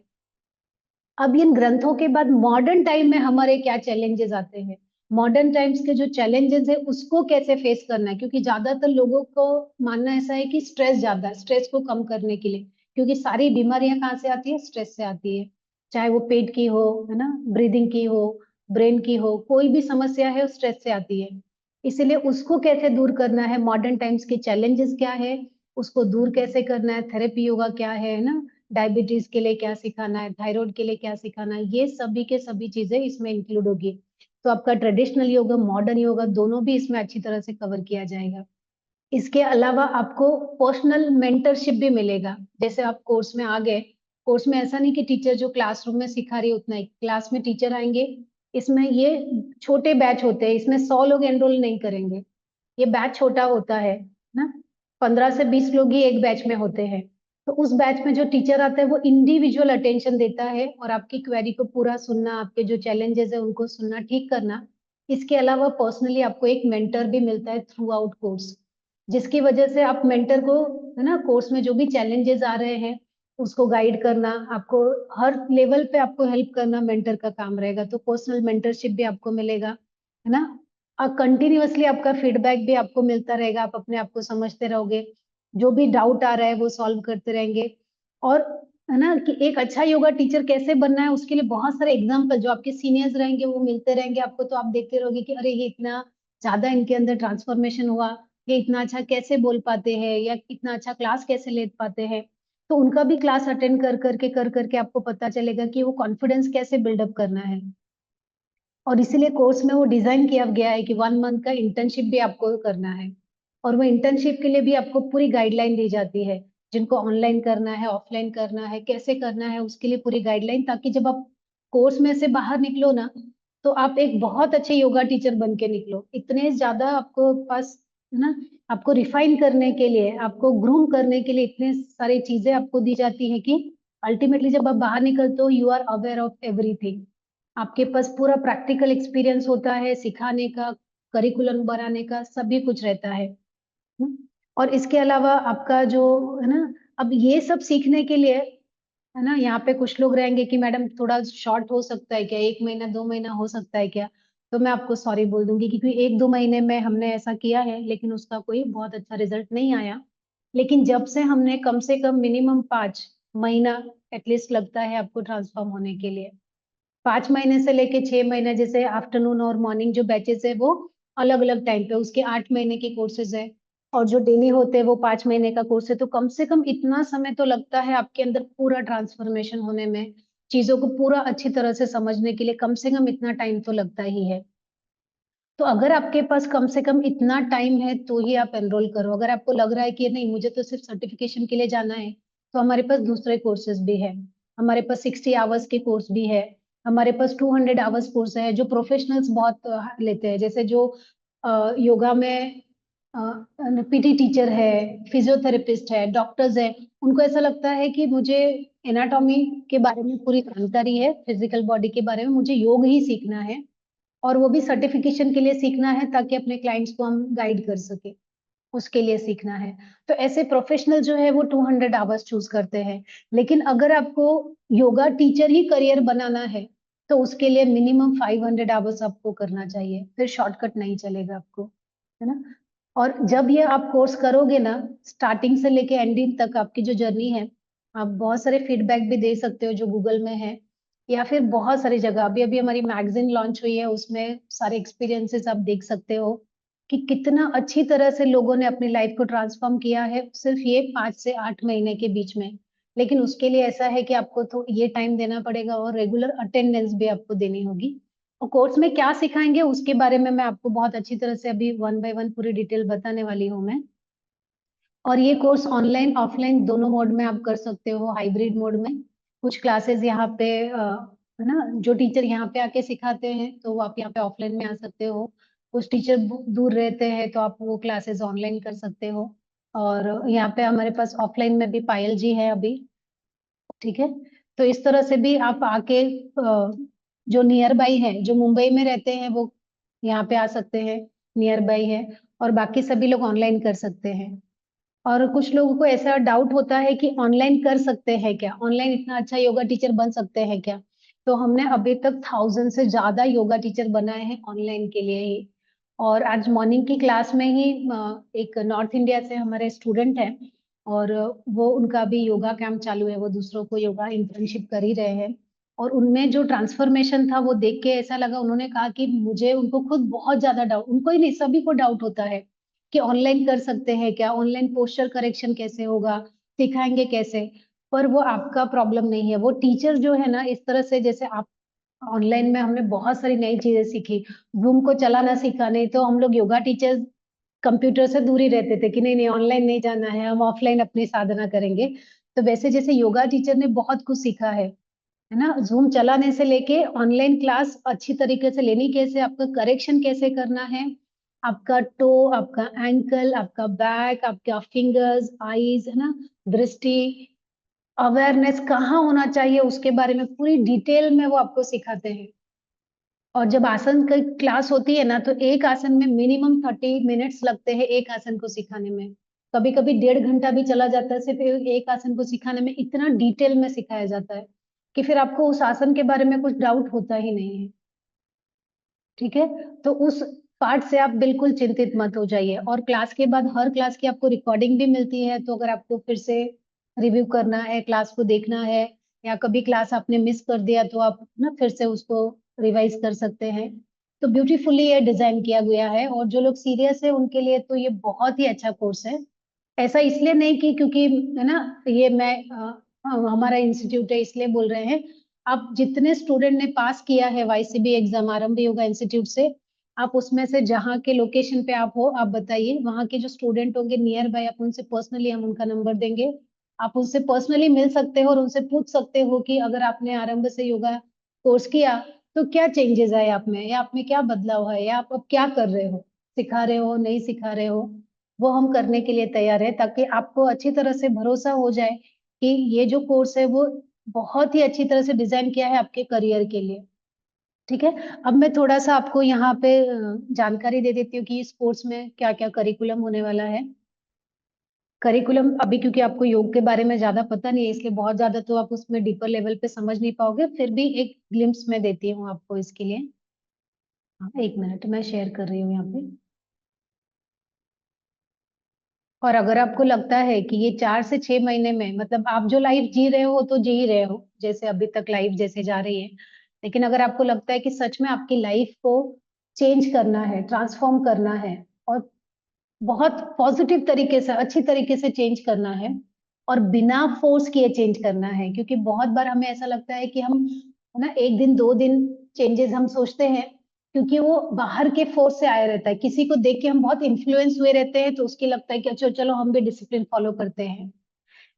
अब इन ग्रंथों के बाद मॉडर्न टाइम में हमारे क्या चैलेंजेस आते हैं, मॉडर्न टाइम्स के जो चैलेंजेस है उसको कैसे फेस करना है, क्योंकि ज्यादातर लोगों को मानना ऐसा है कि स्ट्रेस ज्यादा है, स्ट्रेस को कम करने के लिए, क्योंकि सारी बीमारियां कहाँ से आती है, स्ट्रेस से आती है। चाहे वो पेट की हो, है ना, ब्रीदिंग की हो, ब्रेन की हो, कोई भी समस्या है, स्ट्रेस से आती है। इसीलिए उसको कैसे दूर करना है, मॉडर्न टाइम्स के चैलेंजेस क्या है, उसको दूर कैसे करना है, थेरेपी योगा क्या है ना, डायबिटीज के लिए क्या सिखाना है, थायराइड के लिए क्या सिखाना है, ये सभी के सभी चीजें इसमें इंक्लूड होगी। तो आपका ट्रेडिशनल योगा, मॉडर्न योगा, दोनों भी इसमें अच्छी तरह से कवर किया जाएगा। इसके अलावा आपको पर्सनल मेंटरशिप भी मिलेगा। जैसे आप कोर्स में आ गए, कोर्स में ऐसा नहीं कि टीचर जो क्लासरूम में सिखा रही है उतना ही, क्लास में टीचर आएंगे, इसमें ये छोटे बैच होते हैं, इसमें 100 लोग एनरोल नहीं करेंगे, ये बैच छोटा होता है ना, 15 से 20 लोग ही एक बैच में होते हैं। तो उस बैच में जो टीचर आता है वो इंडिविजुअल अटेंशन देता है, और आपकी क्वेरी को पूरा सुनना, आपके जो चैलेंजेस है उनको सुनना, ठीक करना। इसके अलावा पर्सनली आपको एक मेंटर भी मिलता है थ्रू आउट कोर्स। जिसकी वजह से आप मेंटर को, है ना, कोर्स में जो भी चैलेंजेस आ रहे हैं उसको गाइड करना, आपको हर लेवल पे आपको हेल्प करना मेंटर का काम रहेगा। तो पर्सनल मेंटरशिप भी आपको मिलेगा, है ना। और कंटिन्यूअसली आपका फीडबैक भी आपको मिलता रहेगा, आप अपने आप को समझते रहोगे, जो भी डाउट आ रहा है वो सॉल्व करते रहेंगे। और है ना कि एक अच्छा योगा टीचर कैसे बनना है, उसके लिए बहुत सारे एग्जाम्पल जो आपके सीनियर्स रहेंगे वो मिलते रहेंगे आपको, तो आप देखते रहोगे कि अरे ये इतना ज्यादा इनके अंदर ट्रांसफॉर्मेशन हुआ, ये इतना अच्छा कैसे बोल पाते हैं या इतना अच्छा क्लास कैसे ले पाते हैं। तो उनका भी क्लास अटेंड कर करके आपको पता चलेगा कि वो कॉन्फिडेंस कैसे बिल्डअप करना है। और इसीलिए कोर्स में वो डिजाइन किया गया है कि 1 मंथ का इंटर्नशिप भी आपको करना है। और वो इंटर्नशिप के लिए भी आपको पूरी गाइडलाइन दी जाती है, जिनको ऑनलाइन करना है, ऑफलाइन करना है, कैसे करना है, उसके लिए पूरी गाइडलाइन, ताकि जब आप कोर्स में से बाहर निकलो ना, तो आप एक बहुत अच्छे योगा टीचर बन के निकलो। इतने ज्यादा आपको पास, है ना, आपको रिफाइन करने के लिए, आपको ग्रूम करने के लिए इतने सारी चीजें आपको दी जाती है कि अल्टीमेटली जब आप बाहर निकलते हो you are aware of everything. आपके पास पूरा प्रैक्टिकल एक्सपीरियंस होता है सिखाने का, करिकुलम बनाने का, सभी कुछ रहता है। और इसके अलावा आपका जो, है ना, अब ये सब सीखने के लिए, है ना, यहाँ पे कुछ लोग रहेंगे कि मैडम थोड़ा शॉर्ट हो सकता है क्या, 1 महीना 2 महीना हो सकता है क्या। तो मैं आपको सॉरी बोल दूंगी, क्योंकि 1 2 महीने में हमने ऐसा किया है लेकिन उसका कोई बहुत अच्छा रिजल्ट नहीं आया। लेकिन जब से हमने कम से कम मिनिमम 5 महीना एटलीस्ट लगता है आपको ट्रांसफॉर्म होने के लिए। 5 महीने से लेके 6 महीने, जैसे आफ्टरनून और मॉर्निंग जो बैचेस है वो अलग अलग टाइम पे, उसके 8 महीने के कोर्सेज है। और जो डेली होते हैं वो 5 महीने का कोर्स है। तो कम से कम इतना समय तो लगता है आपके अंदर पूरा ट्रांसफॉर्मेशन होने में, चीजों को पूरा अच्छी तरह से समझने के लिए कम से कम इतना टाइम तो लगता ही है। तो अगर आपके पास कम से कम इतना टाइम है तो ही आप एनरोल करो। अगर आपको लग रहा है कि नहीं मुझे तो सिर्फ सर्टिफिकेशन के लिए जाना है, तो हमारे पास दूसरे कोर्सेज भी है। हमारे पास 60 आवर्स के कोर्स भी है। हमारे पास 200 आवर्स कोर्स है जो प्रोफेशनल्स बहुत लेते हैं, जैसे जो योगा में पीटी टीचर है, फिजियोथेरेपिस्ट है, डॉक्टर्स है। उनको ऐसा लगता है कि मुझे एनाटॉमी के बारे में पूरी जानकारी है, फिजिकल बॉडी के बारे में, मुझे योग ही सीखना है। और वो भी सर्टिफिकेशन के लिए सीखना है ताकि अपने क्लाइंट्स को हम गाइड कर सके, उसके लिए सीखना है। तो ऐसे प्रोफेशनल जो है वो 200 आवर्स चूज करते हैं। लेकिन अगर आपको योगा टीचर ही करियर बनाना है तो उसके लिए मिनिमम 500 आवर्स आपको करना चाहिए, फिर शॉर्टकट नहीं चलेगा आपको, है ना। और जब ये आप कोर्स करोगे ना, स्टार्टिंग से लेके एंडिंग तक आपकी जो जर्नी है, आप बहुत सारे फीडबैक भी दे सकते हो जो गूगल में है, या फिर बहुत सारी जगह। अभी अभी हमारी मैगजीन लॉन्च हुई है, उसमें सारे एक्सपीरियंसेस आप देख सकते हो कि कितना अच्छी तरह से लोगों ने अपनी लाइफ को ट्रांसफॉर्म किया है सिर्फ ये 5 से 8 महीने के बीच में। लेकिन उसके लिए ऐसा है कि आपको तो ये टाइम देना पड़ेगा और रेगुलर अटेंडेंस भी आपको देनी होगी। और कोर्स में क्या सिखाएंगे उसके बारे में मैं आपको बहुत अच्छी तरह से अभी 1 बाय 1 पूरी डिटेल बताने वाली हूँ मैं। और ये कोर्स ऑनलाइन ऑफलाइन दोनों मोड में आप कर सकते हो, हाइब्रिड मोड में। कुछ क्लासेस यहाँ पे है ना, जो टीचर यहाँ पे आके सिखाते हैं तो वो आप यहाँ पे ऑफलाइन में आ सकते हो। कुछ टीचर दूर रहते हैं तो आप वो क्लासेस ऑनलाइन कर सकते हो। और यहाँ पे हमारे पास ऑफलाइन में भी पायल जी है अभी, ठीक है। तो इस तरह से भी आप आके जो नियर बाई है, जो मुंबई में रहते हैं वो यहाँ पे आ सकते हैं, नियर बाई है। और बाकी सभी लोग ऑनलाइन कर सकते हैं। और कुछ लोगों को ऐसा डाउट होता है कि ऑनलाइन कर सकते हैं क्या, ऑनलाइन इतना अच्छा योगा टीचर बन सकते हैं क्या। तो हमने अभी तक 1000 से ज्यादा योगा टीचर बनाए हैं ऑनलाइन के लिए ही। और आज मॉर्निंग की क्लास में ही एक नॉर्थ इंडिया से हमारे स्टूडेंट हैं, और वो उनका भी योगा कैंप चालू है, वो दूसरों को योगा इंटर्नशिप कर ही रहे हैं। और उनमें जो ट्रांसफॉर्मेशन था वो देख के ऐसा लगा, उन्होंने कहा कि मुझे, उनको खुद बहुत ज्यादा डाउट, उनको ही नहीं सभी को डाउट होता है कि ऑनलाइन कर सकते हैं क्या, ऑनलाइन पोस्चर करेक्शन कैसे होगा, सिखाएंगे कैसे। पर वो आपका प्रॉब्लम नहीं है, वो टीचर जो है ना, इस तरह से जैसे आप, ऑनलाइन में हमने बहुत सारी नई चीजें सीखी। जूम को चलाना सीखा, नहीं तो हम लोग योगा टीचर्स कंप्यूटर से दूर ही रहते थे कि नहीं नहीं ऑनलाइन नहीं जाना है, हम ऑफलाइन अपनी साधना करेंगे। तो वैसे जैसे योगा टीचर ने बहुत कुछ सीखा है ना, जूम चलाने से लेके ऑनलाइन क्लास अच्छी तरीके से लेनी कैसे, आपका करेक्शन कैसे करना है, आपका टो, आपका एंकल, आपका बैक, आपका फिंगर्स, आईज, है ना, दृष्टि, अवेयरनेस कहाँ होना चाहिए उसके बारे में पूरी डिटेल में वो आपको सिखाते हैं। और जब आसन की क्लास होती है ना, तो एक आसन में मिनिमम 30 मिनट्स लगते हैं एक आसन को सिखाने में। कभी कभी 1.5 घंटा भी चला जाता है सिर्फ एक आसन को सिखाने में। इतना डिटेल में सिखाया जाता है कि फिर आपको उस आसन के बारे में कुछ डाउट होता ही नहीं है। ठीक है, तो उस पार्ट से आप बिल्कुल चिंतित मत हो जाइए। और क्लास के बाद हर क्लास की आपको रिकॉर्डिंग भी मिलती है, तो अगर आपको फिर से रिव्यू करना है, क्लास को देखना है, या कभी क्लास आपने मिस कर दिया तो आप ना फिर से उसको रिवाइज कर सकते हैं। तो ब्यूटीफुली ये डिजाइन किया गया है, और जो लोग सीरियस है उनके लिए तो ये बहुत ही अच्छा कोर्स है। ऐसा इसलिए नहीं कि क्योंकि है ना, ये मैं हमारा इंस्टीट्यूट है इसलिए बोल रहे हैं। आप जितने स्टूडेंट ने पास किया है वाईसीबी एग्जाम आरंभ योगा इंस्टीट्यूट से, आप उसमें से जहाँ के लोकेशन पे आप हो आप बताइए, वहाँ के जो स्टूडेंट होंगे नियर बाय, आप उनसे पर्सनली हम उनका नंबर देंगे। आप उनसे पर्सनली मिल सकते हो और उनसे पूछ सकते हो कि अगर आपने आरंभ से योगा कोर्स किया तो क्या चेंजेस आए आप में, या आप में क्या बदलाव है, या आप अब क्या कर रहे हो, सिखा रहे हो नहीं सिखा रहे हो। वो हम करने के लिए तैयार है, ताकि आपको अच्छी तरह से भरोसा हो जाए कि ये जो कोर्स है वो बहुत ही अच्छी तरह से डिजाइन किया है आपके करियर के लिए। ठीक है, अब मैं थोड़ा सा आपको यहाँ पे जानकारी दे देती हूँ कि इस कोर्स में क्या क्या करिकुलम होने वाला है। करिकुलम अभी क्योंकि आपको योग के बारे में ज्यादा पता नहीं है, इसलिए बहुत ज्यादा तो आप उसमें डीपर लेवल पे समझ नहीं पाओगे, फिर भी एक ग्लिम्स में देती हूँ आपको इसके लिए। हाँ, 1 मिनट मैं शेयर कर रही हूँ यहाँ पे। और अगर आपको लगता है कि ये 4 से 6 महीने में, मतलब आप जो लाइफ जी रहे हो तो जी ही रहे हो जैसे अभी तक लाइफ जैसे जा रही है, लेकिन अगर आपको लगता है कि सच में आपकी लाइफ को चेंज करना है, ट्रांसफॉर्म करना है, और बहुत पॉजिटिव तरीके से अच्छी तरीके से चेंज करना है, और बिना फोर्स किए चेंज करना है, क्योंकि बहुत बार हमें ऐसा लगता है कि हम ना 1 दिन 2 दिन चेंजेस हम सोचते हैं, क्योंकि वो बाहर के फोर्स से आया रहता है। किसी को देख के हम बहुत इन्फ्लुएंस हुए रहते हैं, तो उसकी लगता है कि अच्छा चलो हम भी डिसिप्लिन फॉलो करते हैं।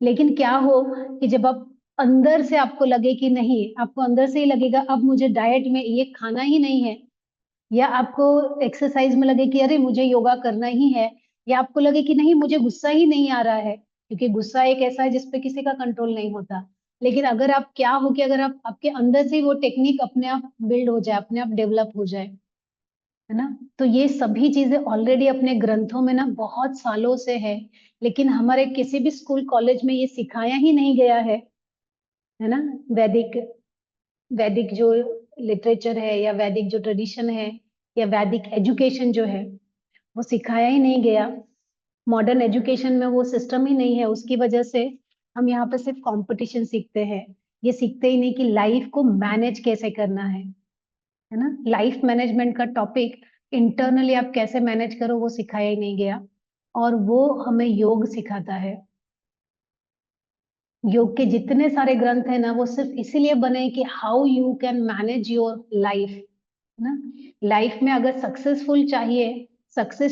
लेकिन क्या हो कि जब आप अंदर से आपको लगे कि नहीं, आपको अंदर से ही लगेगा अब मुझे डाइट में ये खाना ही नहीं है, या आपको एक्सरसाइज में लगे कि अरे मुझे योगा करना ही है, या आपको लगे कि नहीं मुझे गुस्सा ही नहीं आ रहा है, क्योंकि गुस्सा एक ऐसा है जिसपे किसी का कंट्रोल नहीं होता। लेकिन अगर आप क्या हो कि अगर आप आपके अंदर से ही वो टेक्निक अपने आप बिल्ड हो जाए, अपने आप डेवलप हो जाए, है ना, तो ये सभी चीजें ऑलरेडी अपने ग्रंथों में ना बहुत सालों से है, लेकिन हमारे किसी भी स्कूल कॉलेज में ये सिखाया ही नहीं गया है ना। वैदिक वैदिक जो लिटरेचर है, या वैदिक जो ट्रेडिशन है, या वैदिक एजुकेशन जो है, वो सिखाया ही नहीं गया। मॉडर्न एजुकेशन में वो सिस्टम ही नहीं है, उसकी वजह से हम यहाँ पे सिर्फ कंपटीशन सीखते हैं। ये सीखते ही नहीं कि लाइफ को मैनेज कैसे करना है ना। लाइफ मैनेजमेंट का टॉपिक इंटरनली आप कैसे मैनेज करो वो सिखाया ही नहीं गया, और वो हमें योग सिखाता है। योग के जितने सारे ग्रंथ है ना, वो सिर्फ इसीलिए बने कि how you can manage your life, है ना। लाइफ में अगर सक्सेस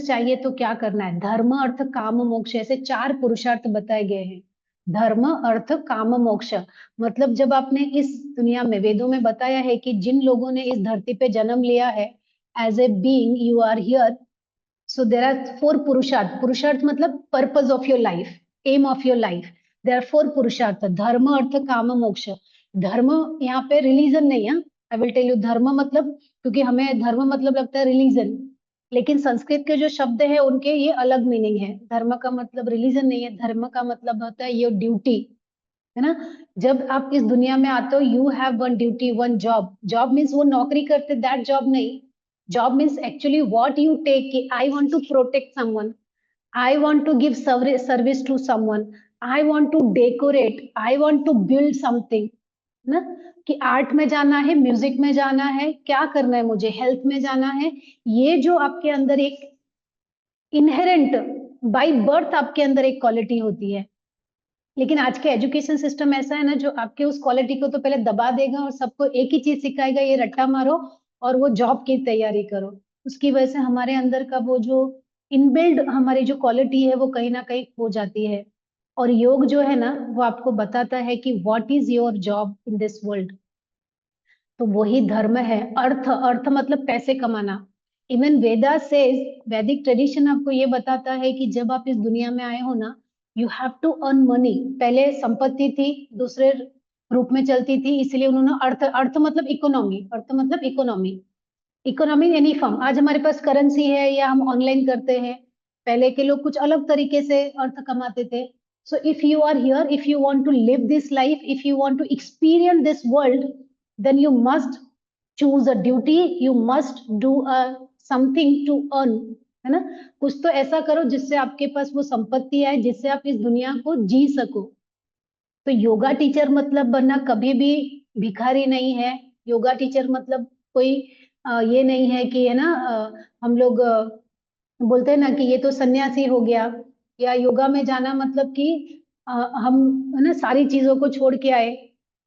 चाहिए तो क्या करना है, धर्म अर्थ काम मोक्ष, ऐसे 4 पुरुषार्थ बताए गए हैं। धर्म अर्थ काम मोक्ष, मतलब जब आपने इस दुनिया में, वेदों में बताया है कि जिन लोगों ने इस धरती पे जन्म लिया है, as a being you are here, so there are 4 purushartha मतलब purpose of your life, aim of your life. There are 4 purushartha, धर्म अर्थ काम मोक्ष। धर्म यहाँ पे रिलीजन नहीं है, आई विल टेल यू धर्म मतलब, क्योंकि हमें धर्म मतलब लगता है रिलीजन, लेकिन संस्कृत के जो शब्द है उनके ये अलग मीनिंग है। धर्म का मतलब रिलीजन नहीं है, धर्म का मतलब होता है योर ड्यूटी, है ना। जब आप इस दुनिया में आते हो you have one duty, one job. Job means वो नौकरी करते, दैट जॉब नहीं। Job means actually what you take, कि I want to protect someone, I want to give service to someone, I want to decorate, I want to build something, ना। कि art में जाना है, म्यूजिक में जाना है, क्या करना है मुझे, हेल्थ में जाना है। ये जो आपके अंदर एक इनहेरेंट बाय बर्थ आपके अंदर एक क्वालिटी होती है। लेकिन आज के एजुकेशन सिस्टम ऐसा है ना, जो आपके उस क्वालिटी को तो पहले दबा देगा और सबको एक ही चीज सिखाएगा, ये रट्टा मारो और वो जॉब की तैयारी करो। उसकी वजह से हमारे अंदर का वो जो इनबिल्ड हमारी जो क्वालिटी है वो कहीं ना कहीं खो जाती है। और योग जो है ना, वो आपको बताता है कि what is your job in this world. तो वही धर्म है। अर्थ, अर्थ मतलब पैसे कमाना। इवन वेदा से, वैदिक ट्रेडिशन आपको ये बताता है कि जब आप इस दुनिया में आए हो ना, you have to earn money. पहले संपत्ति थी, दूसरे रूप में चलती थी, इसलिए उन्होंने अर्थ, अर्थ मतलब इकोनॉमी, अर्थ मतलब economy, economy in any form, आज हमारे पास करेंसी है या हम ऑनलाइन करते हैं, पहले के लोग कुछ अलग तरीके से अर्थ कमाते थे. So if you are here, if you want to live this life, if you want to experience this world, then you must choose a duty, you must do a something to earn, है ना. कुछ तो ऐसा करो जिससे आपके पास वो संपत्ति आए, जिससे आप इस दुनिया को जी सको. तो योगा टीचर मतलब बनना कभी भी भिखारी नहीं है. योगा टीचर मतलब कोई ये नहीं है कि, है ना, हम लोग बोलते हैं ना कि ये तो सन्यासी हो गया, या योगा में जाना मतलब कि हम, है ना, सारी चीजों को छोड़ के आए.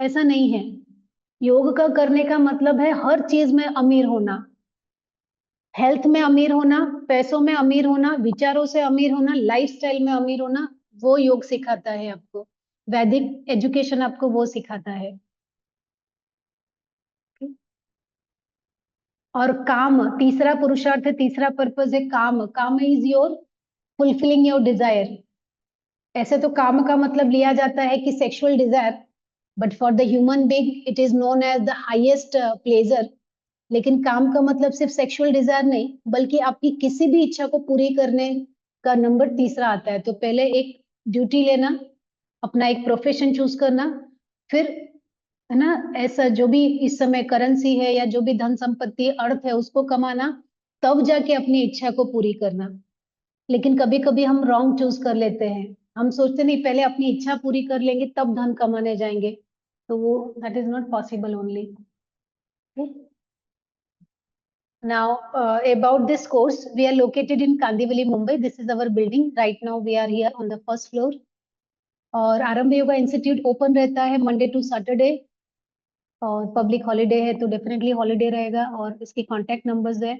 ऐसा नहीं है. योग का करने का मतलब है हर चीज में अमीर होना, हेल्थ में अमीर होना, पैसों में अमीर होना, विचारों से अमीर होना, लाइफस्टाइल में अमीर होना. वो योग सिखाता है आपको. वैदिक एजुकेशन आपको वो सिखाता है. और काम, तीसरा पुरुषार्थ है, तीसरा पर्पज है काम. काम is your fulfilling your desire. ऐसे तो काम का मतलब लिया जाता है कि sexual desire, but for the human being it is known as the highest pleasure. लेकिन काम का मतलब सिर्फ सेक्सुअल डिजायर नहीं, बल्कि आपकी किसी भी इच्छा को पूरी करने का नंबर तीसरा आता है. तो पहले एक ड्यूटी लेना, अपना एक प्रोफेशन चूज करना, फिर, है ना, ऐसा जो भी इस समय करेंसी है या जो भी धन संपत्ति अर्थ है उसको कमाना, तब जाके अपनी इच्छा को पूरी करना. लेकिन कभी कभी हम रॉन्ग चूज कर लेते हैं. हम सोचते नहीं, पहले अपनी इच्छा पूरी कर लेंगे तब धन कमाने जाएंगे. तो वो that is not possible only. Now, about this course, we are located in Kandivali, Mumbai. This is our building. Right now, we are here on the first floor. और आरंभ योगा इंस्टीट्यूट ओपन रहता है मंडे टू सैटरडे, और public holiday है तो definitely holiday रहेगा. और इसकी कॉन्टैक्ट नंबर्स है,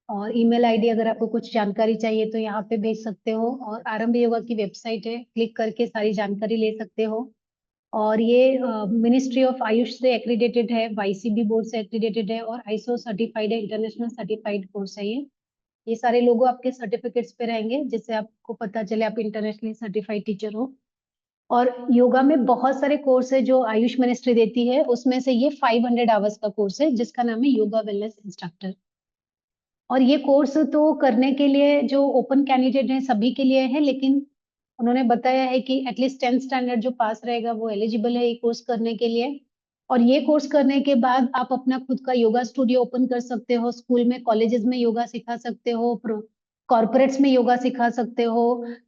और ईमेल आईडी अगर आपको कुछ जानकारी चाहिए तो यहाँ पे भेज सकते हो. और आरंभ योगा की वेबसाइट है, क्लिक करके सारी जानकारी ले सकते हो. और ये मिनिस्ट्री ऑफ आयुष से एक्रीडेटेड है, वाईसीबी बोर्ड से एक्रीडेटेड है, और आईएसओ सर्टिफाइड है, इंटरनेशनल सर्टिफाइड कोर्स है. ये सारे लोगो आपके सर्टिफिकेट्स पे रहेंगे, जिससे आपको पता चले आप इंटरनेशनली सर्टिफाइड टीचर हो. और योगा में बहुत सारे कोर्स है जो आयुष मिनिस्ट्री देती है, उसमें से ये 500 आवर्स का कोर्स है जिसका नाम है योगा वेलनेस इंस्ट्रक्टर. और ये कोर्स तो करने के लिए जो ओपन कैंडिडेट हैं सभी के लिए है, लेकिन उन्होंने बताया है कि एटलीस्ट 10th स्टैंडर्ड जो पास रहेगा वो एलिजिबल है ये कोर्स करने के लिए. और ये कोर्स करने के बाद आप अपना खुद का योगा स्टूडियो ओपन कर सकते हो, स्कूल में, कॉलेजेस में योगा सिखा सकते हो, कॉर्पोरेट्स में योगा सिखा सकते हो,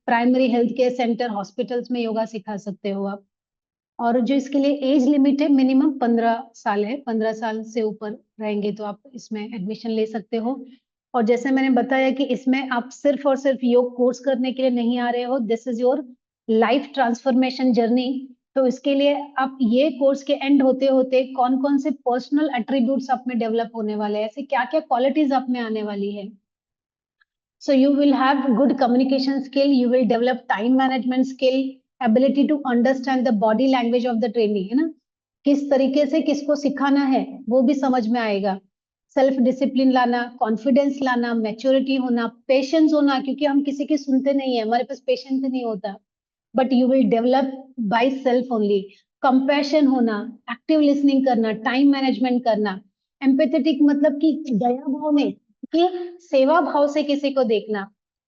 primary health care centre, hospitals में योगा सिखा सकते हो आप. और जो इसके लिए एज लिमिट है, मिनिमम 15 साल है. 15 साल से ऊपर रहेंगे तो आप इसमें एडमिशन ले सकते हो. और जैसे मैंने बताया कि इसमें आप सिर्फ और सिर्फ योग कोर्स करने के लिए नहीं आ रहे हो, this is your life transformation journey. तो इसके लिए आप ये कोर्स के एंड होते होते कौन कौन से पर्सनल एट्रीब्यूट्स आप में डेवलप होने वाले हैं, ऐसे क्या क्या क्वालिटीज आप में आने वाली है. So you will have good communication skill, you will develop time management skill, ability to understand the body language of the trainee, है ना, किस तरीके से किसको सिखाना है वो भी समझ में आएगा. सेल्फ डिसिप्लिन लाना, कॉन्फिडेंस लाना, मैच्योरिटी होना, पेशेंस होना, क्योंकि हम किसी की सुनते नहीं है, हमारे पास पेशेंस नहीं होता, but you will develop by self only. Compassion होना, एक्टिव लिसनिंग करना, टाइम मैनेजमेंट करना, एम्पैथेटिक मतलब कि दया भाव में, कि सेवा भाव से किसी को देखना.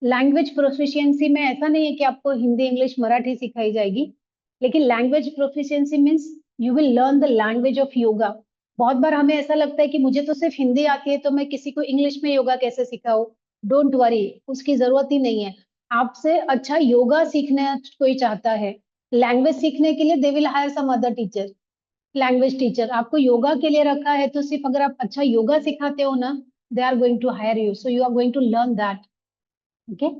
लैंग्वेज प्रोफिशिएंसी में ऐसा नहीं है कि आपको हिंदी, इंग्लिश, मराठी सिखाई जाएगी, लेकिन language proficiency means you will learn the language of yoga. बहुत बार हमें ऐसा लगता है कि मुझे तो सिर्फ हिंदी आती है तो मैं किसी को इंग्लिश में योगा कैसे सिखाऊं. डोंट वरी, उसकी जरूरत ही नहीं है. आपसे अच्छा योगा सीखना कोई चाहता है, लैंग्वेज सीखने के लिए they will hire some other teacher. Language teacher आपको योगा के लिए रखा है, तो सिर्फ अगर आप अच्छा योगा सिखाते हो ना, they are going to hire you, so you are going to learn that. okay.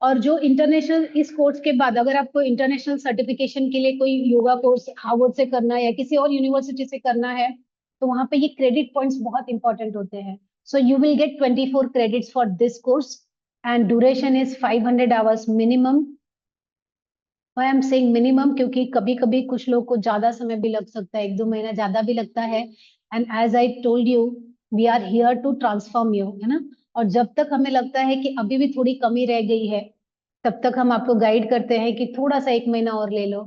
और जो इंटरनेशनल, इस कोर्स के बाद अगर आपको इंटरनेशनल सर्टिफिकेशन के लिए कोई योगा कोर्स हार्वर्ड से करना है या किसी और यूनिवर्सिटी से करना है, तो वहां पे ये क्रेडिट पॉइंट्स बहुत इंपॉर्टेंट होते हैं. So you will get 24 credits for this course and duration is 500 hours minimum. I am saying minimum क्योंकि कभी कभी कुछ लोग को ज्यादा समय भी लग सकता है, 1-2 महीना ज्यादा भी लगता है. And as I told you, we are here to transform you, है ना. और जब तक हमें लगता है कि अभी भी थोड़ी कमी रह गई है, तब तक हम आपको गाइड करते हैं कि थोड़ा सा 1 महीना और ले लो,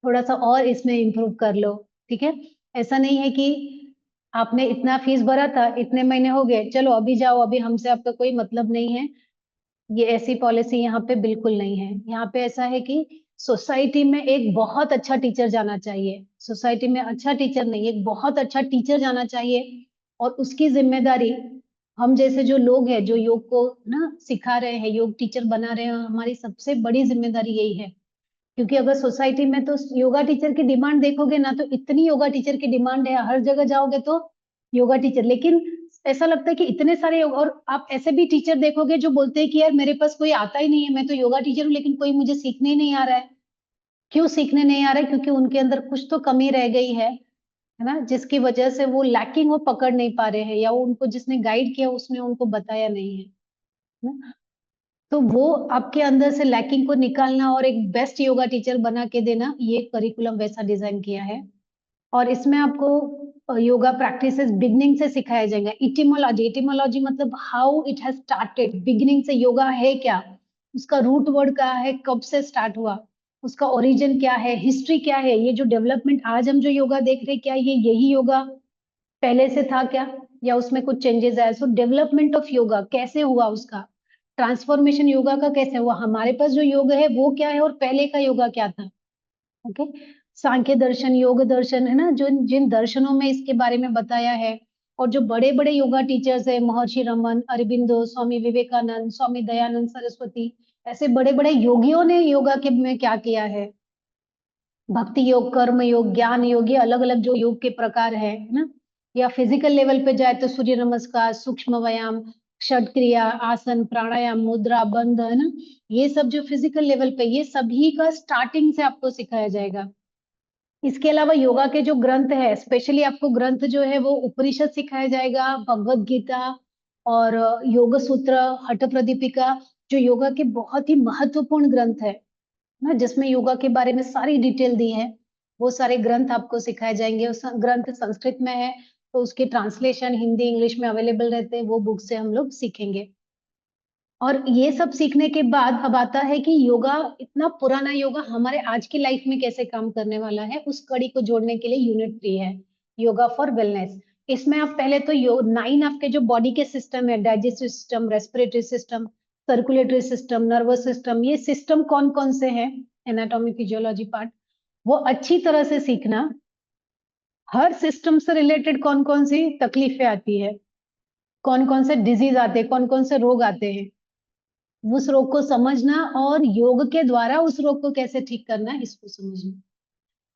थोड़ा सा और इसमें इम्प्रूव कर लो. ठीक है. ऐसा नहीं है कि आपने इतना फीस भरा था, इतने महीने हो गए, चलो अभी जाओ, अभी हमसे आपका कोई मतलब नहीं है। ये ऐसी पॉलिसी यहाँ पे बिल्कुल नहीं है। यहाँ पे ऐसा है कि सोसाइटी में एक बहुत अच्छा टीचर जाना चाहिए, सोसाइटी में अच्छा टीचर नहीं, एक बहुत अच्छा टीचर जाना चाहिए, और उसकी जिम्मेदारी हम जैसे जो लोग हैं, जो योग को ना सिखा रहे हैं, योग टीचर बना रहे हैं, हमारी सबसे बड़ी जिम्मेदारी यही है। क्योंकि अगर सोसाइटी में तो योगा टीचर की डिमांड देखोगे ना, तो इतनी योगा टीचर की डिमांड है, हर जगह जाओगे तो योगा टीचर, लेकिन ऐसा लगता है कि इतने सारे योगा, और आप ऐसे भी टीचर देखोगे जो बोलते हैं कि यार मेरे पास कोई आता ही नहीं है, मैं तो योगा टीचर हूँ लेकिन कोई मुझे सीखने ही नहीं आ रहा है। क्यों सीखने नहीं आ रहा है? क्योंकि उनके अंदर कुछ तो कमी रह गई है ना, जिसकी वजह से वो लैकिंग वो पकड़ नहीं पा रहे हैं, या वो उनको जिसने गाइड किया उसने उनको बताया नहीं है ना? तो वो आपके अंदर से लैकिंग को निकालना और एक बेस्ट योगा टीचर बना के देना, ये करिकुलम वैसा डिजाइन किया है। और इसमें आपको योगा प्रैक्टिसेस बिगनिंग से सिखाया जाएगा। इटिमोलॉजी, इटिमोलॉजी मतलब how it has started, beginning से योगा है क्या, उसका रूट वर्ड क्या है, कब से स्टार्ट हुआ, उसका ओरिजिन क्या है, हिस्ट्री क्या है, ये जो डेवलपमेंट आज हम जो योगा देख रहे हैं, क्या ये यही योगा पहले से था क्या, या उसमें कुछ चेंजेस आए? सो डेवलपमेंट ऑफ योगा कैसे हुआ, उसका ट्रांसफॉर्मेशन योगा का कैसे हुआ, हमारे पास जो योग है वो क्या है और पहले का योगा क्या था। ओके, सांख्य दर्शन, योग दर्शन है ना, जो जिन दर्शनों में इसके बारे में बताया है, और जो बड़े बड़े योगा टीचर्स है, महर्षि रमन, अरबिंदो, स्वामी विवेकानंद, स्वामी दयानंद सरस्वती, ऐसे बड़े बड़े योगियों ने योगा के में क्या किया है, भक्ति योग, कर्म योग, ज्ञान योग, ये अलग अलग जो योग के प्रकार है ना। या फिजिकल लेवल पे जाए तो सूर्य नमस्कार, सूक्ष्म व्यायाम, षट क्रिया, आसन, प्राणायाम, मुद्रा, बंध, है ना, ये सब जो फिजिकल लेवल पे, ये सभी का स्टार्टिंग से आपको सिखाया जाएगा। इसके अलावा योगा के जो ग्रंथ है, स्पेशली आपको ग्रंथ जो है वो उपनिषद सिखाया जाएगा, भगवत गीता और योग सूत्र, हठ प्रदीपिका, जो योगा के बहुत ही महत्वपूर्ण ग्रंथ है ना, जिसमें योगा के बारे में सारी डिटेल दी है, वो सारे ग्रंथ आपको सिखाए जाएंगे। उस ग्रंथ संस्कृत में है तो उसके ट्रांसलेशन हिंदी इंग्लिश में अवेलेबल रहते हैं, वो बुक से हम लोग सीखेंगे। और ये सब सीखने के बाद अब आता है कि योगा, इतना पुराना योगा हमारे आज की लाइफ में कैसे काम करने वाला है, उस कड़ी को जोड़ने के लिए यूनिट 3 है, योगा फॉर वेलनेस। इसमें आप पहले तो 9 आपके जो बॉडी के सिस्टम है, digestive system, respiratory system, circulatory system, nervous system, ये सिस्टम कौन कौन से हैं, एनाटॉमी फिजियोलॉजी पार्ट, वो अच्छी तरह से सीखना। हर सिस्टम से रिलेटेड कौन कौन सी तकलीफें आती है, कौन कौन से डिजीज आते हैं, कौन कौन से रोग आते हैं, उस रोग को समझना, और योग के द्वारा उस रोग को कैसे ठीक करना है इसको समझना।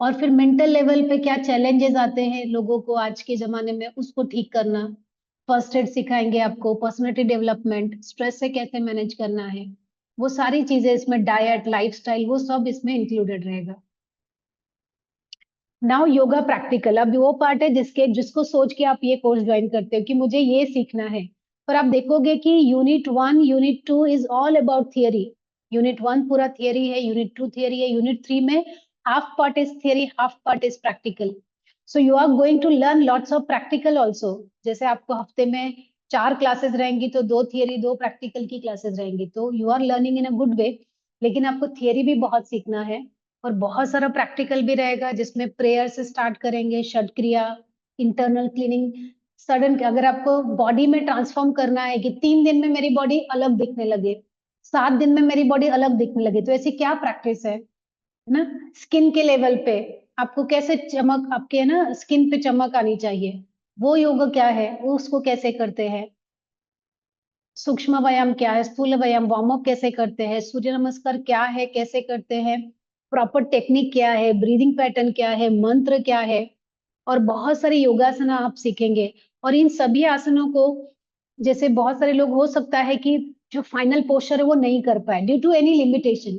और फिर मेंटल लेवल पे क्या चैलेंजेस आते हैं लोगों को आज के जमाने में, उसको ठीक करना। फर्स्ट एड सिखाएंगे आपको, पर्सनालिटी डेवलपमेंट, स्ट्रेस से कैसे मैनेज करना है, वो सारी चीजें इसमें, डाइट, लाइफस्टाइल, वो सब इसमें इंक्लूडेड रहेगा। नाउ योगा प्रैक्टिकल, अब वो पार्ट है जिसको सोच के आप ये कोर्स ज्वाइन करते हो कि मुझे ये सीखना है। पर आप देखोगे कि unit 1, unit 2 is all about theory. Unit 1 पूरा थियरी है, यूनिट 2 थियरी है, यूनिट 3 में half part is theory, half part is practical. So you are going to learn lots of practical also. जैसे आपको हफ्ते में 4 क्लासेस रहेंगी तो 2 थियरी 2 प्रैक्टिकल की क्लासेस रहेंगी, तो you are learning in a good way. लेकिन आपको थियरी भी बहुत सीखना है, और बहुत सारा प्रैक्टिकल भी रहेगा, जिसमें प्रेयर से स्टार्ट करेंगे, षट क्रिया, इंटरनल क्लीनिंग, सडन, अगर आपको बॉडी में ट्रांसफॉर्म करना है कि 3 दिन में मेरी बॉडी अलग दिखने लगे, 7 दिन में मेरी बॉडी अलग दिखने लगे, तो ऐसी क्या प्रैक्टिस है ना। स्किन के लेवल पे आपको कैसे चमक, आपके है ना स्किन पे चमक आनी चाहिए, वो योग क्या है, वो उसको कैसे करते हैं। सूक्ष्म व्यायाम क्या है, स्थूल व्यायाम, वार्म अप कैसे करते हैं, सूर्य नमस्कार क्या है, कैसे करते हैं, प्रॉपर टेक्निक क्या है, ब्रीदिंग पैटर्न क्या है, मंत्र क्या है, और बहुत सारे योगासना आप सीखेंगे। और इन सभी आसनों को, जैसे बहुत सारे लोग हो सकता है कि जो फाइनल पोस्चर है वो नहीं कर पाए ड्यू टू एनी लिमिटेशन,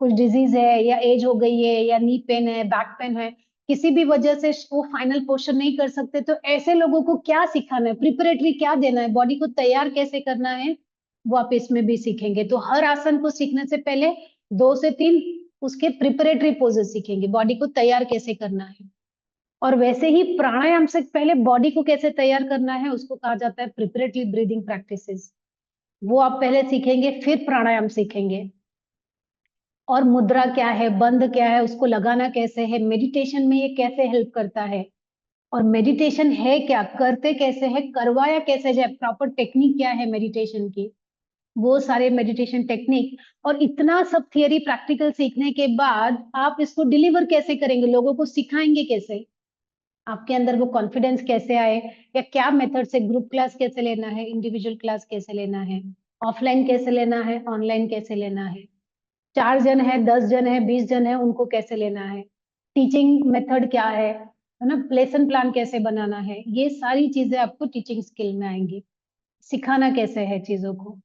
कुछ डिजीज है या एज हो गई है या नी पेन है, बैक पेन है, किसी भी वजह से वो फाइनल पोस्चर नहीं कर सकते, तो ऐसे लोगों को क्या सिखाना है, प्रिपरेटरी क्या देना है, बॉडी को तैयार कैसे करना है, वो आप इसमें भी सीखेंगे। तो हर आसन को सीखने से पहले 2 से 3 उसके प्रिपरेटरी पोजेस सीखेंगे, बॉडी को तैयार कैसे करना है। और वैसे ही प्राणायाम से पहले बॉडी को कैसे तैयार करना है, उसको कहा जाता है प्रिपरेटरी ब्रीदिंग प्रैक्टिसेस, वो आप पहले सीखेंगे, फिर प्राणायाम सीखेंगे। और मुद्रा क्या है, बंध क्या है, उसको लगाना कैसे है, मेडिटेशन में ये कैसे हेल्प करता है, और मेडिटेशन है क्या, करते कैसे है, करवाया कैसे जाए, प्रॉपर टेक्निक क्या है मेडिटेशन की, वो सारे मेडिटेशन टेक्निक, और इतना सब थियरी प्रैक्टिकल सीखने के बाद आप इसको डिलीवर कैसे करेंगे, लोगों को सिखाएंगे कैसे, आपके अंदर वो कॉन्फिडेंस कैसे आए, या क्या मेथड से, ग्रुप क्लास कैसे लेना है, इंडिविजुअल क्लास कैसे लेना है, ऑफलाइन कैसे लेना है, ऑनलाइन कैसे लेना है, 4 जन है, 10 जन है, 20 जन है, उनको कैसे लेना है, टीचिंग मेथड क्या है ना, लेसन प्लान कैसे बनाना है, ये सारी चीजें आपको टीचिंग स्किल में आएंगी, सिखाना कैसे है चीजों को।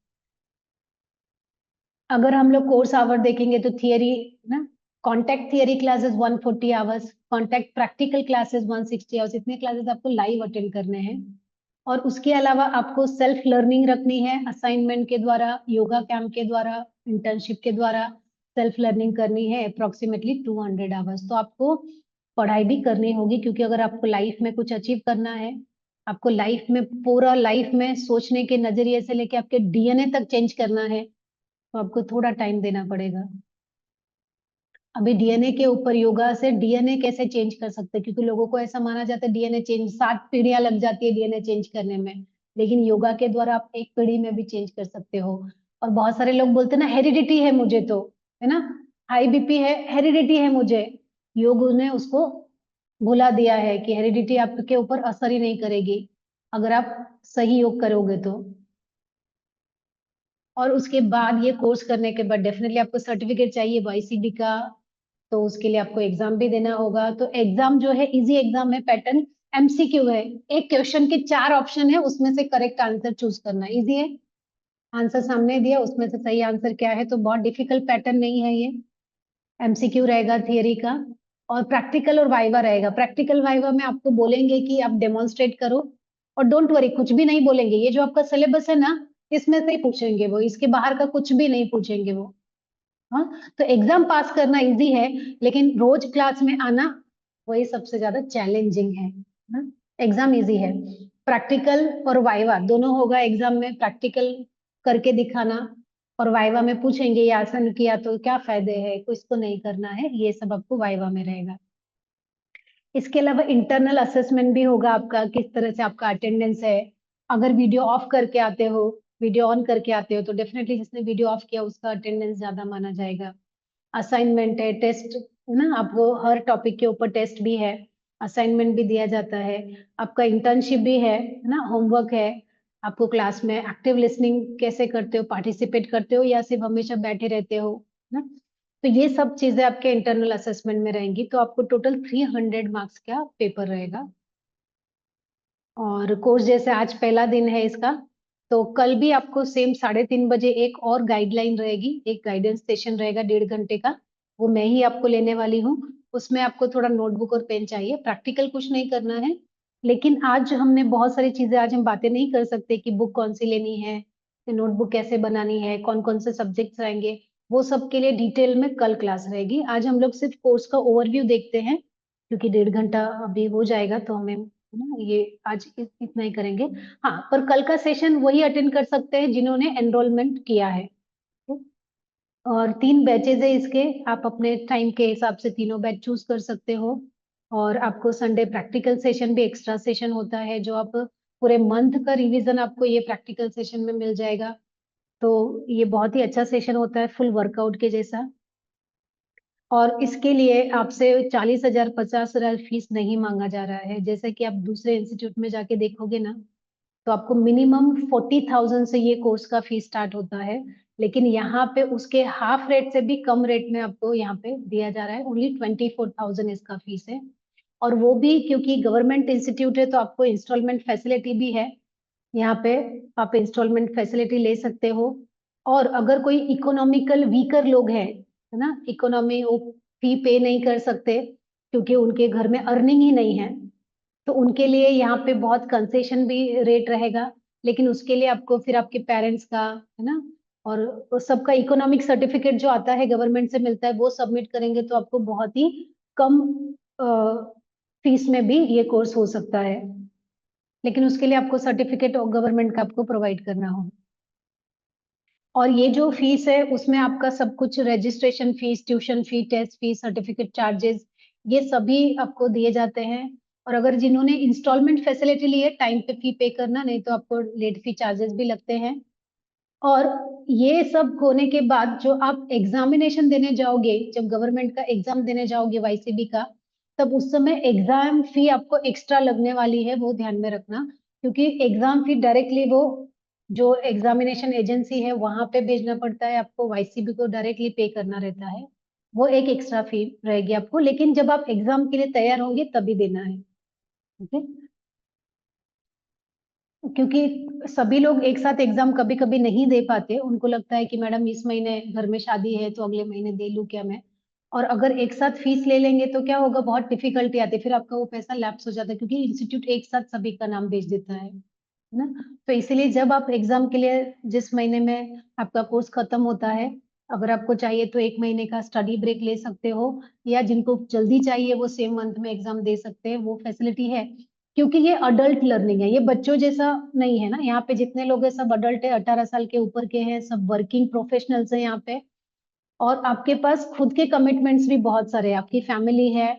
अगर हम लोग कोर्स आवर देखेंगे तो थियरी ना, contact theory classes 140 hours, contact practical classes 160 hours, इतने क्लासेस आपको लाइव अटेंड करने हैं। और उसके अलावा आपको सेल्फ लर्निंग रखनी है, असाइनमेंट के द्वारा, योगा कैंप के द्वारा, इंटर्नशिप के द्वारा सेल्फ लर्निंग करनी है अप्रोक्सीमेटली 200 आवर्स। तो आपको पढ़ाई भी करनी होगी, क्योंकि अगर आपको लाइफ में कुछ अचीव करना है, आपको लाइफ में पूरा लाइफ में सोचने के नजरिए से लेके आपके डीएनए तक चेंज करना है, तो आपको थोड़ा टाइम देना पड़ेगा। अभी डीएनए के ऊपर योगा से डीएनए कैसे चेंज कर सकते हैं, क्योंकि लोगों को ऐसा माना जाता है डीएनए चेंज 7 पीढ़ियां लग जाती है डीएनए चेंज करने में, लेकिन योगा के द्वारा आप 1 पीढ़ी में भी चेंज कर सकते हो। और बहुत सारे लोग बोलते हैं ना हेरिडिटी है मुझे, तो है ना, हाई बीपी है, हेरिडिटी है मुझे, योग ने उसको भुला दिया है कि हेरिडिटी आपके ऊपर असर ही नहीं करेगी अगर आप सही योग करोगे तो। और उसके बाद ये कोर्स करने के बाद डेफिनेटली आपको सर्टिफिकेट चाहिए वाईसीडी का, तो उसके लिए आपको एग्जाम भी देना होगा। तो एग्जाम जो है इजी एग्जाम है, पैटर्न एमसीक्यू है, एक क्वेश्चन के 4 ऑप्शन है, उसमें से करेक्ट आंसर चूज करना, इजी है, आंसर सामने दिया, उसमें से सही आंसर क्या है, तो बहुत डिफिकल्ट पैटर्न नहीं है ये। एमसीक्यू रहेगा थियरी का, और प्रैक्टिकल और वाइवा रहेगा। प्रैक्टिकल वाइवा में आपको बोलेंगे कि आप डेमोन्स्ट्रेट करो, और डोंट वरी कुछ भी नहीं बोलेंगे, ये जो आपका सिलेबस है ना, इसमें से ही पूछेंगे वो, इसके बाहर का कुछ भी नहीं पूछेंगे वो। हाँ, तो एग्जाम पास करना इजी है, लेकिन रोज क्लास में आना वही सबसे ज्यादा चैलेंजिंग है ना। एग्जाम इजी है, प्रैक्टिकल और वाइवा दोनों होगा एग्जाम में, प्रैक्टिकल करके दिखाना, और वाइवा में पूछेंगे ये आसन किया तो क्या फायदे है, कुछ तो नहीं करना है, ये सब आपको वाइवा में रहेगा। इसके अलावा इंटरनल असेसमेंट भी होगा आपका, किस तरह से आपका अटेंडेंस है। अगर वीडियो ऑफ करके आते हो, वीडियो ऑन करके आते हो, तो डेफिनेटली जिसने वीडियो ऑफ किया उसका अटेंडेंस ज्यादा माना जाएगा। असाइनमेंट है, टेस्ट है ना, आपको हर टॉपिक के ऊपर टेस्ट भी है, असाइनमेंट भी दिया जाता है, आपका इंटर्नशिप भी है ना, होमवर्क है, आपको क्लास में एक्टिव लिसनिंग कैसे करते हो, पार्टिसिपेट करते हो या सिर्फ हमेशा बैठे रहते हो ना। तो ये सब चीजें आपके इंटरनल असेसमेंट में रहेंगी, तो आपको टोटल 300 मार्क्स का पेपर रहेगा। और कोर्स जैसे आज पहला दिन है इसका, तो कल भी आपको सेम 3:30 बजे एक और गाइडलाइन रहेगी, एक गाइडेंस सेशन रहेगा 1.5 घंटे का, वो मैं ही आपको लेने वाली हूँ। उसमें आपको थोड़ा नोटबुक और पेन चाहिए, प्रैक्टिकल कुछ नहीं करना है। लेकिन आज हमने बहुत सारी चीजें, आज हम बातें नहीं कर सकते कि बुक कौन सी लेनी है, नोटबुक कैसे बनानी है, कौन कौन से सब्जेक्ट्स रहेंगे, वो सब के लिए डिटेल में कल क्लास रहेगी। आज हम लोग सिर्फ कोर्स का ओवरव्यू देखते हैं, क्योंकि 1.5 घंटा अभी हो जाएगा, तो हमें है ना ये आज इतना ही करेंगे। हाँ, पर कल का सेशन वही अटेंड कर सकते हैं जिन्होंने एनरोलमेंट किया है। और 3 बैचेज है इसके, आप अपने टाइम के हिसाब से तीनों बैच चूज कर सकते हो। और आपको संडे प्रैक्टिकल सेशन भी एक्स्ट्रा सेशन होता है, जो आप पूरे मंथ का रिवीजन आपको ये प्रैक्टिकल सेशन में मिल जाएगा। तो ये बहुत ही अच्छा सेशन होता है, फुल वर्कआउट के जैसा। और इसके लिए आपसे 40,000 50,000 फीस नहीं मांगा जा रहा है, जैसे कि आप दूसरे इंस्टीट्यूट में जाके देखोगे ना, तो आपको मिनिमम 40,000 से ये कोर्स का फीस स्टार्ट होता है। लेकिन यहाँ पे उसके हाफ रेट से भी कम रेट में आपको यहाँ पे दिया जा रहा है, ओनली 24,000 इसका फीस है। और वो भी क्योंकि गवर्नमेंट इंस्टीट्यूट है, तो आपको इंस्टॉलमेंट फैसिलिटी भी है यहाँ पे, आप इंस्टॉलमेंट फैसिलिटी ले सकते हो। और अगर कोई इकोनॉमिकल वीकर लोग हैं, है ना, इकोनॉमी वो फी पे नहीं कर सकते क्योंकि उनके घर में अर्निंग ही नहीं है, तो उनके लिए यहाँ पे बहुत कंसेशन भी रेट रहेगा। लेकिन उसके लिए आपको फिर आपके पेरेंट्स का, है ना, और वो सबका इकोनॉमिक सर्टिफिकेट जो आता है गवर्नमेंट से मिलता है, वो सबमिट करेंगे, तो आपको बहुत ही कम फीस में भी ये कोर्स हो सकता है। लेकिन उसके लिए आपको सर्टिफिकेट गवर्नमेंट का आपको प्रोवाइड करना हो। और ये जो फीस है उसमें आपका सब कुछ, registration fees, tuition fee, test fees, certificate charges, ये सभी आपको दिए जाते हैं। और अगर जिन्होंने इंस्टॉलमेंट फैसिलिटी ली है, टाइम पे फी पे करना, नहीं तो आपको लेट फी चार्जेस भी लगते हैं। और ये सब होने के बाद जो आप एग्जामिनेशन देने जाओगे, जब गवर्नमेंट का एग्जाम देने जाओगे वाईसीबी का, तब उस समय एग्जाम फी आपको एक्स्ट्रा लगने वाली है, वो ध्यान में रखना। क्योंकि एग्जाम फी डायरेक्टली वो जो एग्जामिनेशन एजेंसी है वहां पे भेजना पड़ता है, आपको वाईसीबी को डायरेक्टली पे करना रहता है। वो एक एक्स्ट्रा फी रहेगी आपको, लेकिन जब आप एग्जाम के लिए तैयार होंगे तभी देना है। ओके, क्योंकि सभी लोग एक साथ एग्जाम कभी कभी नहीं दे पाते, उनको लगता है कि मैडम इस महीने घर में शादी है तो अगले महीने दे लूं क्या मैं। और अगर एक साथ फीस ले लेंगे तो क्या होगा, बहुत डिफिकल्टी आती है, फिर आपका वो पैसा लैप्स हो जाता है, क्योंकि इंस्टीट्यूट एक साथ सभी का नाम भेज देता है ना। तो इसीलिए जब आप एग्जाम के लिए, जिस महीने में आपका कोर्स खत्म होता है, अगर आपको चाहिए तो एक महीने का स्टडी ब्रेक ले सकते हो, या जिनको जल्दी चाहिए वो सेम मंथ में एग्जाम दे सकते हैं, वो फैसिलिटी है। क्योंकि ये अडल्ट लर्निंग है, ये बच्चों जैसा नहीं है ना। यहाँ पे जितने लोग हैं सब अडल्ट है, 18 साल के ऊपर के हैं, सब वर्किंग प्रोफेशनल्स हैं यहाँ पे। और आपके पास खुद के कमिटमेंट्स भी बहुत सारे हैं, आपकी फैमिली है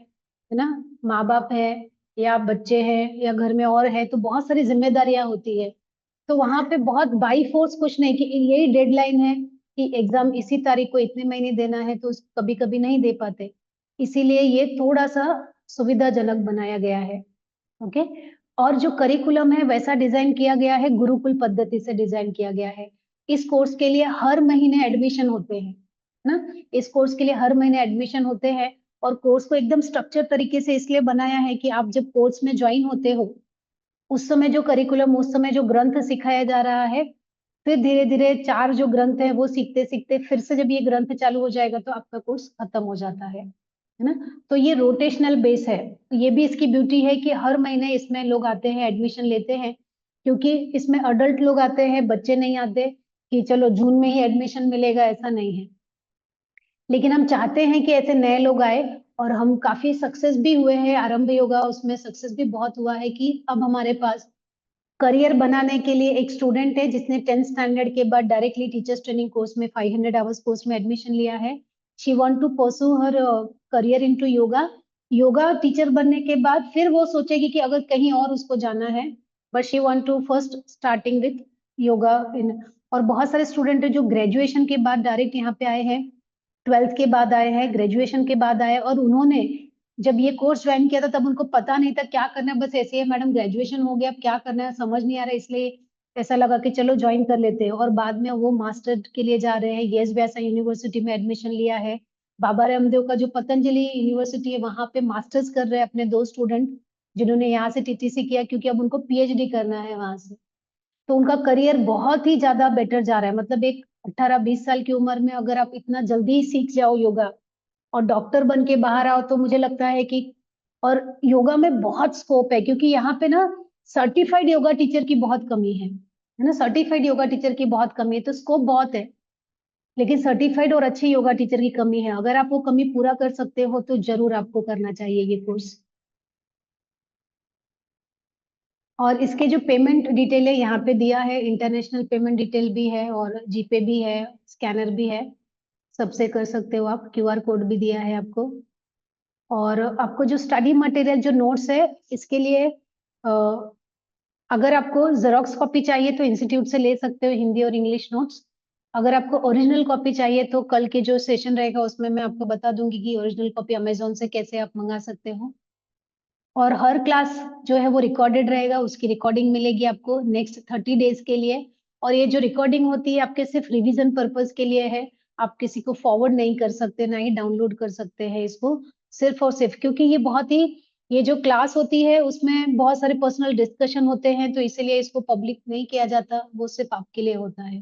ना, माँ बाप है, या बच्चे हैं, या घर में और है, तो बहुत सारी जिम्मेदारियां होती है। तो वहां पे बहुत बाई फोर्स कुछ नहीं कि यही डेडलाइन है कि एग्जाम इसी तारीख को इतने महीने देना है, तो कभी कभी नहीं दे पाते। इसीलिए ये थोड़ा सा सुविधाजनक बनाया गया है। ओके, और जो करिकुलम है वैसा डिजाइन किया गया है, गुरुकुल पद्धति से डिजाइन किया गया है। इस कोर्स के लिए हर महीने एडमिशन होते हैं ना, इस कोर्स के लिए हर महीने एडमिशन होते हैं। और कोर्स को एकदम स्ट्रक्चर तरीके से इसलिए बनाया है कि आप जब कोर्स में ज्वाइन होते हो, उस समय जो करिकुलम, उस समय जो ग्रंथ सिखाया जा रहा है, फिर धीरे धीरे 4 जो ग्रंथ है वो सीखते सीखते फिर से जब ये ग्रंथ चालू हो जाएगा तो आपका कोर्स खत्म हो जाता है ना। तो ये रोटेशनल बेस है। ये भी इसकी ब्यूटी है कि हर महीने इसमें लोग आते हैं, एडमिशन लेते हैं। क्योंकि इसमें अडल्ट लोग आते हैं, बच्चे नहीं आते कि चलो जून में ही एडमिशन मिलेगा, ऐसा नहीं है। लेकिन हम चाहते हैं कि ऐसे नए लोग आए, और हम काफी सक्सेस भी हुए हैं। आरंभ योगा उसमें सक्सेस भी बहुत हुआ है कि अब हमारे पास करियर बनाने के लिए एक स्टूडेंट है जिसने 10th स्टैंडर्ड के बाद डायरेक्टली टीचर्स ट्रेनिंग कोर्स में 500 आवर्स कोर्स में एडमिशन लिया है। She want to pursue her career into yoga. Yoga teacher बनने के बाद फिर वो सोचेगी कि अगर कहीं और उसको जाना है, but she want to first starting with yoga in. और बहुत सारे स्टूडेंट है जो ग्रेजुएशन के बाद डायरेक्ट यहाँ पे आए हैं, 12th के बाद आए हैं, ग्रेजुएशन के बाद आए, और उन्होंने जब ये कोर्स ज्वाइन किया था तब उनको पता नहीं था क्या करना है, बस ऐसे ही मैडम ग्रेजुएशन हो गया, अब क्या करना है समझ नहीं आ रहा है, इसलिए ऐसा लगा कि चलो ज्वाइन कर लेते हैं। और बाद में वो मास्टर के लिए जा रहे हैं, यस व्यासा यूनिवर्सिटी में एडमिशन लिया है। बाबा रामदेव का जो पतंजलि यूनिवर्सिटी है वहां पे मास्टर्स कर रहे हैं अपने 2 स्टूडेंट, जिन्होंने यहाँ से टीटीसी किया, क्योंकि अब उनको पीएचडी करना है वहां से। तो उनका करियर बहुत ही ज्यादा बेटर जा रहा है। मतलब एक 18-20 साल की उम्र में अगर आप इतना जल्दी सीख जाओ योगा और डॉक्टर बन के बाहर आओ, तो मुझे लगता है कि, और योगा में बहुत स्कोप है, क्योंकि यहाँ पे ना सर्टिफाइड योगा टीचर की बहुत कमी है ना, सर्टिफाइड योगा टीचर की बहुत कमी है, तो स्कोप बहुत है। लेकिन सर्टिफाइड और अच्छे योगा टीचर की कमी है। अगर आप वो कमी पूरा कर सकते हो तो जरूर आपको करना चाहिए ये कोर्स। और इसके जो पेमेंट डिटेल है यहाँ पे दिया है, इंटरनेशनल पेमेंट डिटेल भी है, और जीपे भी है, स्कैनर भी है, सबसे कर सकते हो आप। क्यूआर कोड भी दिया है आपको। और आपको जो स्टडी मटेरियल, जो नोट्स है, इसके लिए अगर आपको जेरोक्स कॉपी चाहिए तो इंस्टीट्यूट से ले सकते हो, हिंदी और इंग्लिश नोट्स। अगर आपको ओरिजिनल कॉपी चाहिए तो कल के जो सेशन रहेगा उसमें मैं आपको बता दूंगी कि ओरिजिनल कॉपी अमेजोन से कैसे आप मंगा सकते हो। और हर क्लास जो है वो रिकॉर्डेड रहेगा, उसकी रिकॉर्डिंग मिलेगी आपको नेक्स्ट 30 डेज के लिए। और ये जो रिकॉर्डिंग होती है आपके सिर्फ रिवीजन पर्पज के लिए है, आप किसी को फॉरवर्ड नहीं कर सकते, ना ही डाउनलोड कर सकते हैं इसको। सिर्फ और सिर्फ क्योंकि ये बहुत ही, ये जो क्लास होती है उसमें बहुत सारे पर्सनल डिस्कशन होते हैं, तो इसीलिए इसको पब्लिक नहीं किया जाता, वो सिर्फ आपके लिए होता है।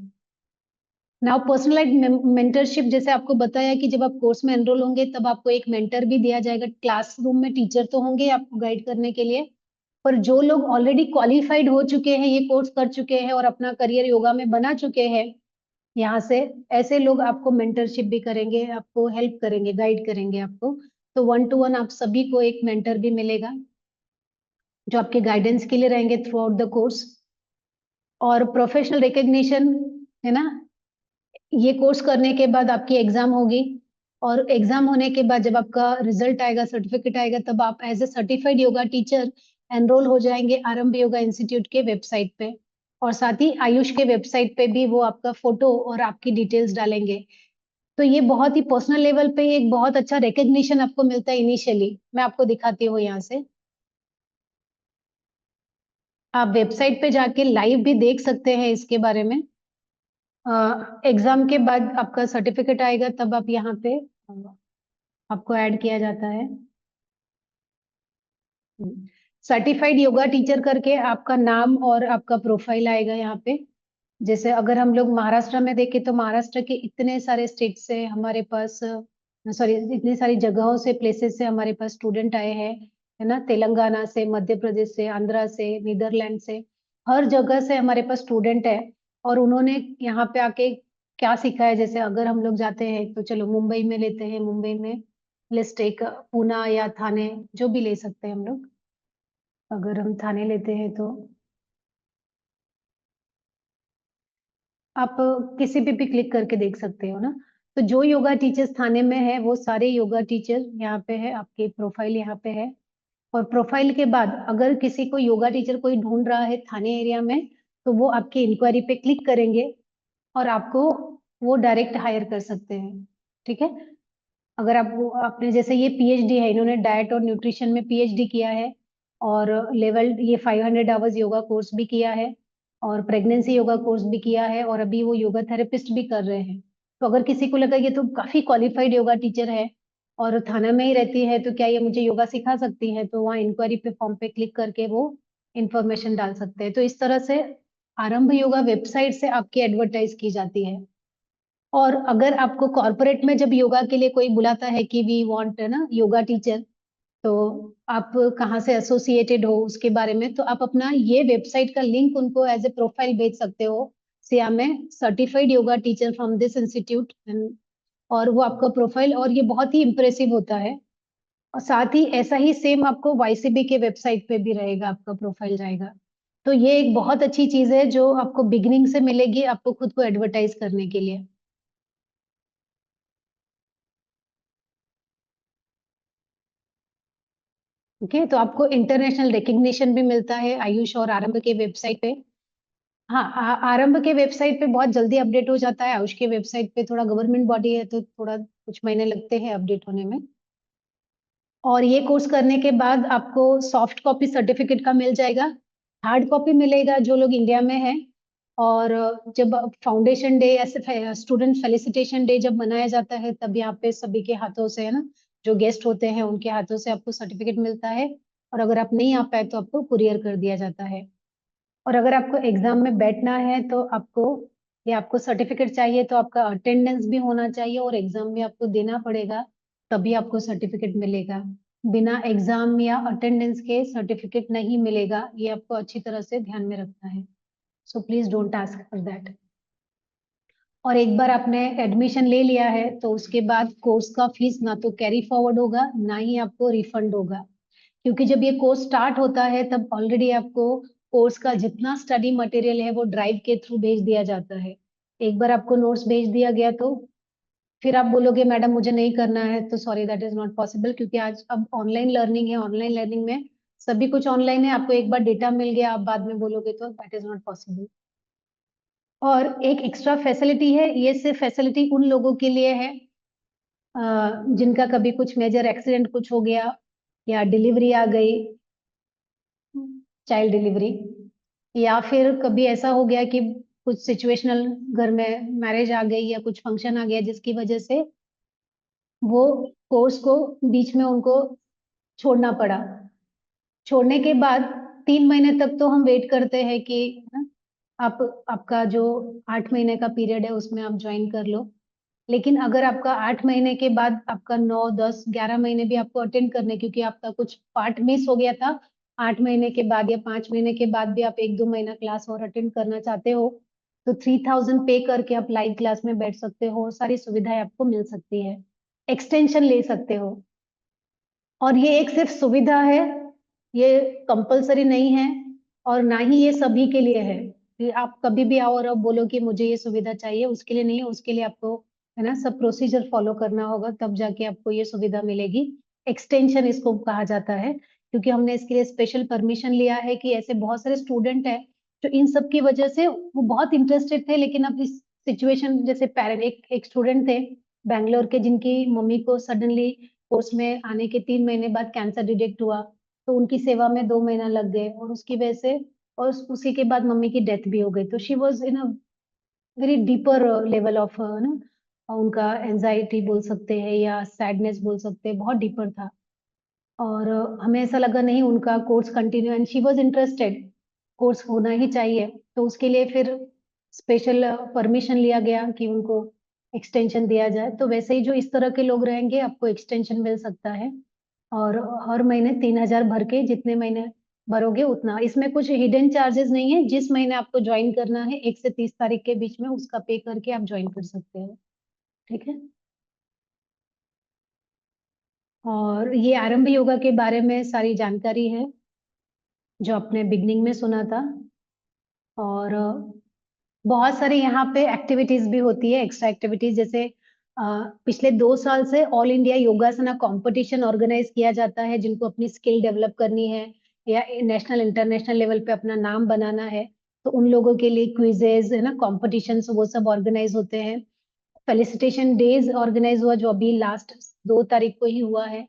नाउ पर्सनलाइज मेंटरशिप, जैसे आपको बताया कि जब आप कोर्स में एनरोल होंगे तब आपको एक मेंटर भी दिया जाएगा। क्लासरूम में टीचर तो होंगे आपको गाइड करने के लिए, पर जो लोग ऑलरेडी क्वालिफाइड हो चुके हैं, ये कोर्स कर चुके हैं और अपना करियर योगा में बना चुके हैं यहाँ से, ऐसे लोग आपको मेंटरशिप भी करेंगे, आपको हेल्प करेंगे, गाइड करेंगे आपको। तो 1 to 1 आप सभी को एक मेंटर भी मिलेगा जो आपके गाइडेंस के लिए रहेंगे थ्रू आउट द कोर्स। और प्रोफेशनल रिकग्निशन है ना, ये कोर्स करने के बाद आपकी एग्जाम होगी, और एग्जाम होने के बाद जब आपका रिजल्ट आएगा, सर्टिफिकेट आएगा, तब आप as a certified yoga teacher enrol हो जाएंगे आरंभ योगा इंस्टीट्यूट के वेबसाइट पे। और साथ ही आयुष के वेबसाइट पे भी वो आपका फोटो और आपकी डिटेल्स डालेंगे। तो ये बहुत ही पर्सनल लेवल पे एक बहुत अच्छा रिकग्निशन आपको मिलता है इनिशियली। मैं आपको दिखाती हूँ यहाँ से। आप वेबसाइट पे जाके लाइव भी देख सकते हैं इसके बारे में। एग्जाम के बाद आपका सर्टिफिकेट आएगा, तब आप यहाँ पे आपको ऐड किया जाता है। सर्टिफाइड योगा टीचर करके आपका नाम और आपका प्रोफाइल आएगा यहाँ पे। जैसे अगर हम लोग महाराष्ट्र में देखें तो महाराष्ट्र के इतने सारे स्टेट से हमारे पास, सॉरी, इतनी सारी जगहों से, प्लेसेस से हमारे पास स्टूडेंट आए हैं, है ना। तेलंगाना से, मध्य प्रदेश से, आंध्रा से, नीदरलैंड से, हर जगह से हमारे पास स्टूडेंट है। और उन्होंने यहाँ पे आके क्या सीखा है, जैसे अगर हम लोग जाते हैं तो चलो मुंबई में लेते हैं, मुंबई में लिस्ट एक पूना या थाने, जो भी ले सकते हैं हम लोग। अगर हम थाने लेते हैं तो आप किसी पे भी क्लिक करके देख सकते हो ना। तो जो योगा टीचर्स थाने में है वो सारे योगा टीचर यहाँ पे है, आपके प्रोफाइल यहाँ पे है। और प्रोफाइल के बाद अगर किसी को योगा टीचर कोई ढूंढ रहा है थाने एरिया में, तो वो आपके इंक्वायरी पे क्लिक करेंगे और आपको वो डायरेक्ट हायर कर सकते हैं। ठीक है। अगर आपको, आपने जैसे ये पीएचडी है, इन्होंने डाइट और न्यूट्रिशन में पीएचडी किया है, और लेवल ये 500 आवर्स योगा कोर्स भी किया है, और प्रेगनेंसी योगा कोर्स भी किया है, और अभी वो योगा थेरेपिस्ट भी कर रहे हैं। तो अगर किसी को लगा ये तो काफी क्वालिफाइड योगा टीचर है और थाना में ही रहती है, तो क्या ये मुझे योगा सिखा सकती है, तो वहाँ इंक्वायरी पे फॉर्म पे क्लिक करके वो इंफॉर्मेशन डाल सकते हैं। तो इस तरह से आरंभ योगा वेबसाइट से आपकी एडवर्टाइज की जाती है। और अगर आपको कॉर्पोरेट में जब योगा के लिए कोई बुलाता है कि वी वांट, है ना, योगा टीचर, तो आप कहाँ से एसोसिएटेड हो उसके बारे में, तो आप अपना ये वेबसाइट का लिंक उनको एज ए प्रोफाइल भेज सकते हो, से मैं certified yoga teacher from this institute. और वो आपका प्रोफाइल, और ये बहुत ही इंप्रेसिव होता है। और साथ ही ऐसा ही सेम आपको वाईसीबी के वेबसाइट पे भी रहेगा, आपका प्रोफाइल जाएगा। तो ये एक बहुत अच्छी चीज है जो आपको बिगिनिंग से मिलेगी, आपको खुद को एडवर्टाइज करने के लिए। ओके, तो आपको इंटरनेशनल रिकग्निशन भी मिलता है आयुष और आरंभ के वेबसाइट पे। हाँ, आरंभ के वेबसाइट पे बहुत जल्दी अपडेट हो जाता है। आयुष के वेबसाइट पे थोड़ा गवर्नमेंट बॉडी है तो थोड़ा कुछ महीने लगते हैं अपडेट होने में। और ये कोर्स करने के बाद आपको सॉफ्ट कॉपी सर्टिफिकेट का मिल जाएगा, हार्ड कॉपी मिलेगा जो लोग इंडिया में है। और जब फाउंडेशन डे या स्टूडेंट फेलिसिटेशन डे जब मनाया जाता है, तब यहाँ पे सभी के हाथों से, है ना, जो गेस्ट होते हैं उनके हाथों से आपको सर्टिफिकेट मिलता है। और अगर आप नहीं आ पाए तो आपको कुरियर कर दिया जाता है। और अगर आपको एग्जाम में बैठना है तो आपको, ये आपको सर्टिफिकेट चाहिए तो आपका अटेंडेंस भी होना चाहिए और एग्जाम भी आपको देना पड़ेगा, तभी आपको सर्टिफिकेट मिलेगा। बिना एग्जाम या अटेंडेंस के सर्टिफिकेट नहीं मिलेगा, ये आपको अच्छी तरह से ध्यान में रखना है। So please don't ask for that. और एक बार आपने एडमिशन ले लिया है तो उसके बाद कोर्स का फीस ना तो कैरी फॉरवर्ड होगा, ना ही आपको रिफंड होगा। क्योंकि जब ये कोर्स स्टार्ट होता है तब ऑलरेडी आपको कोर्स का जितना स्टडी मटेरियल है वो ड्राइव के थ्रू भेज दिया जाता है। एक बार आपको नोट्स भेज दिया गया तो फिर आप बोलोगे मैडम मुझे नहीं करना है, तो sorry, that is not possible. क्योंकि आज अब ऑनलाइन लर्निंग है, ऑनलाइन लर्निंग में सभी कुछ ऑनलाइन है। आपको एक बार डेटा मिल गया, आप बाद में बोलोगे तो दैट इज नॉट पॉसिबल। और एक एक्स्ट्रा फैसिलिटी है, ये सिर्फ फैसिलिटी उन लोगों के लिए है जिनका कभी कुछ मेजर एक्सीडेंट कुछ हो गया, या डिलीवरी आ गई, चाइल्ड डिलीवरी, या फिर कभी ऐसा हो गया कि कुछ सिचुएशनल, घर में मैरिज आ गई या कुछ फंक्शन आ गया जिसकी वजह से वो कोर्स को बीच में उनको छोड़ना पड़ा। छोड़ने के बाद 3 महीने तक तो हम वेट करते हैं कि ना, आप, आपका जो 8 महीने का पीरियड है उसमें आप ज्वाइन कर लो। लेकिन अगर आपका 8 महीने के बाद आपका 9, 10, 11 महीने भी आपको अटेंड करने, क्योंकि आपका कुछ पार्ट मिस हो गया था, 8 महीने के बाद या 5 महीने के बाद भी आप 1-2 महीना क्लास और अटेंड करना चाहते हो, तो 3000 पे करके आप लाइव क्लास में बैठ सकते हो और सारी सुविधाएं आपको मिल सकती है। एक्सटेंशन ले सकते हो। और ये एक सिर्फ सुविधा है, ये कंपलसरी नहीं है, और ना ही ये सभी के लिए है कि आप कभी भी आओ और आप बोलो कि मुझे ये सुविधा चाहिए, उसके लिए नहीं है। उसके लिए आपको है ना, सब प्रोसीजर फॉलो करना होगा, तब जाके आपको ये सुविधा मिलेगी। एक्सटेंशन इसको कहा जाता है, क्योंकि हमने इसके लिए स्पेशल परमिशन लिया है कि ऐसे बहुत सारे स्टूडेंट हैं जो इन सब की वजह से वो बहुत इंटरेस्टेड थे, लेकिन अब इस सिचुएशन जैसे एक स्टूडेंट थे बैंगलोर के, जिनकी मम्मी को सडनली कोर्स में आने के 3 महीने बाद कैंसर डिटेक्ट हुआ, तो उनकी सेवा में 2 महीना लग गए, और उसकी वजह से और उसी के बाद मम्मी की डेथ भी हो गई। तो she was in a very deeper level of ना, उनका एंजाइटी बोल सकते हैं या सैडनेस बोल सकते हैं, बहुत डीपर था। और हमें ऐसा लगा नहीं, उनका course continue, and she was interested, course होना ही चाहिए, तो उसके लिए फिर स्पेशल परमिशन लिया गया कि उनको एक्सटेंशन दिया जाए। तो वैसे ही जो इस तरह के लोग रहेंगे, आपको एक्सटेंशन मिल सकता है, और हर महीने 3,000 भर के, जितने महीने भरोगे उतना। इसमें कुछ हिडन चार्जेस नहीं है, जिस महीने आपको ज्वाइन करना है 1 से 30 तारीख के बीच में, उसका पे करके आप ज्वाइन कर सकते हो। ठीक है। और ये आरंभ योगा के बारे में सारी जानकारी है जो आपने बिगनिंग में सुना था। और बहुत सारी यहाँ पे एक्टिविटीज भी होती है, एक्स्ट्रा एक्टिविटीज, जैसे पिछले 2 साल से ऑल इंडिया योगासना कंपटीशन ऑर्गेनाइज किया जाता है, जिनको अपनी स्किल डेवलप करनी है या नेशनल इंटरनेशनल लेवल पे अपना नाम बनाना है, तो उन लोगों के लिए क्विजेज है ना, कॉम्पिटिशन्स, वो सब ऑर्गेनाइज होते हैं। फेलिसिटेशन डेज ऑर्गेनाइज हुआ, जो अभी लास्ट 2 तारीख को ही हुआ है,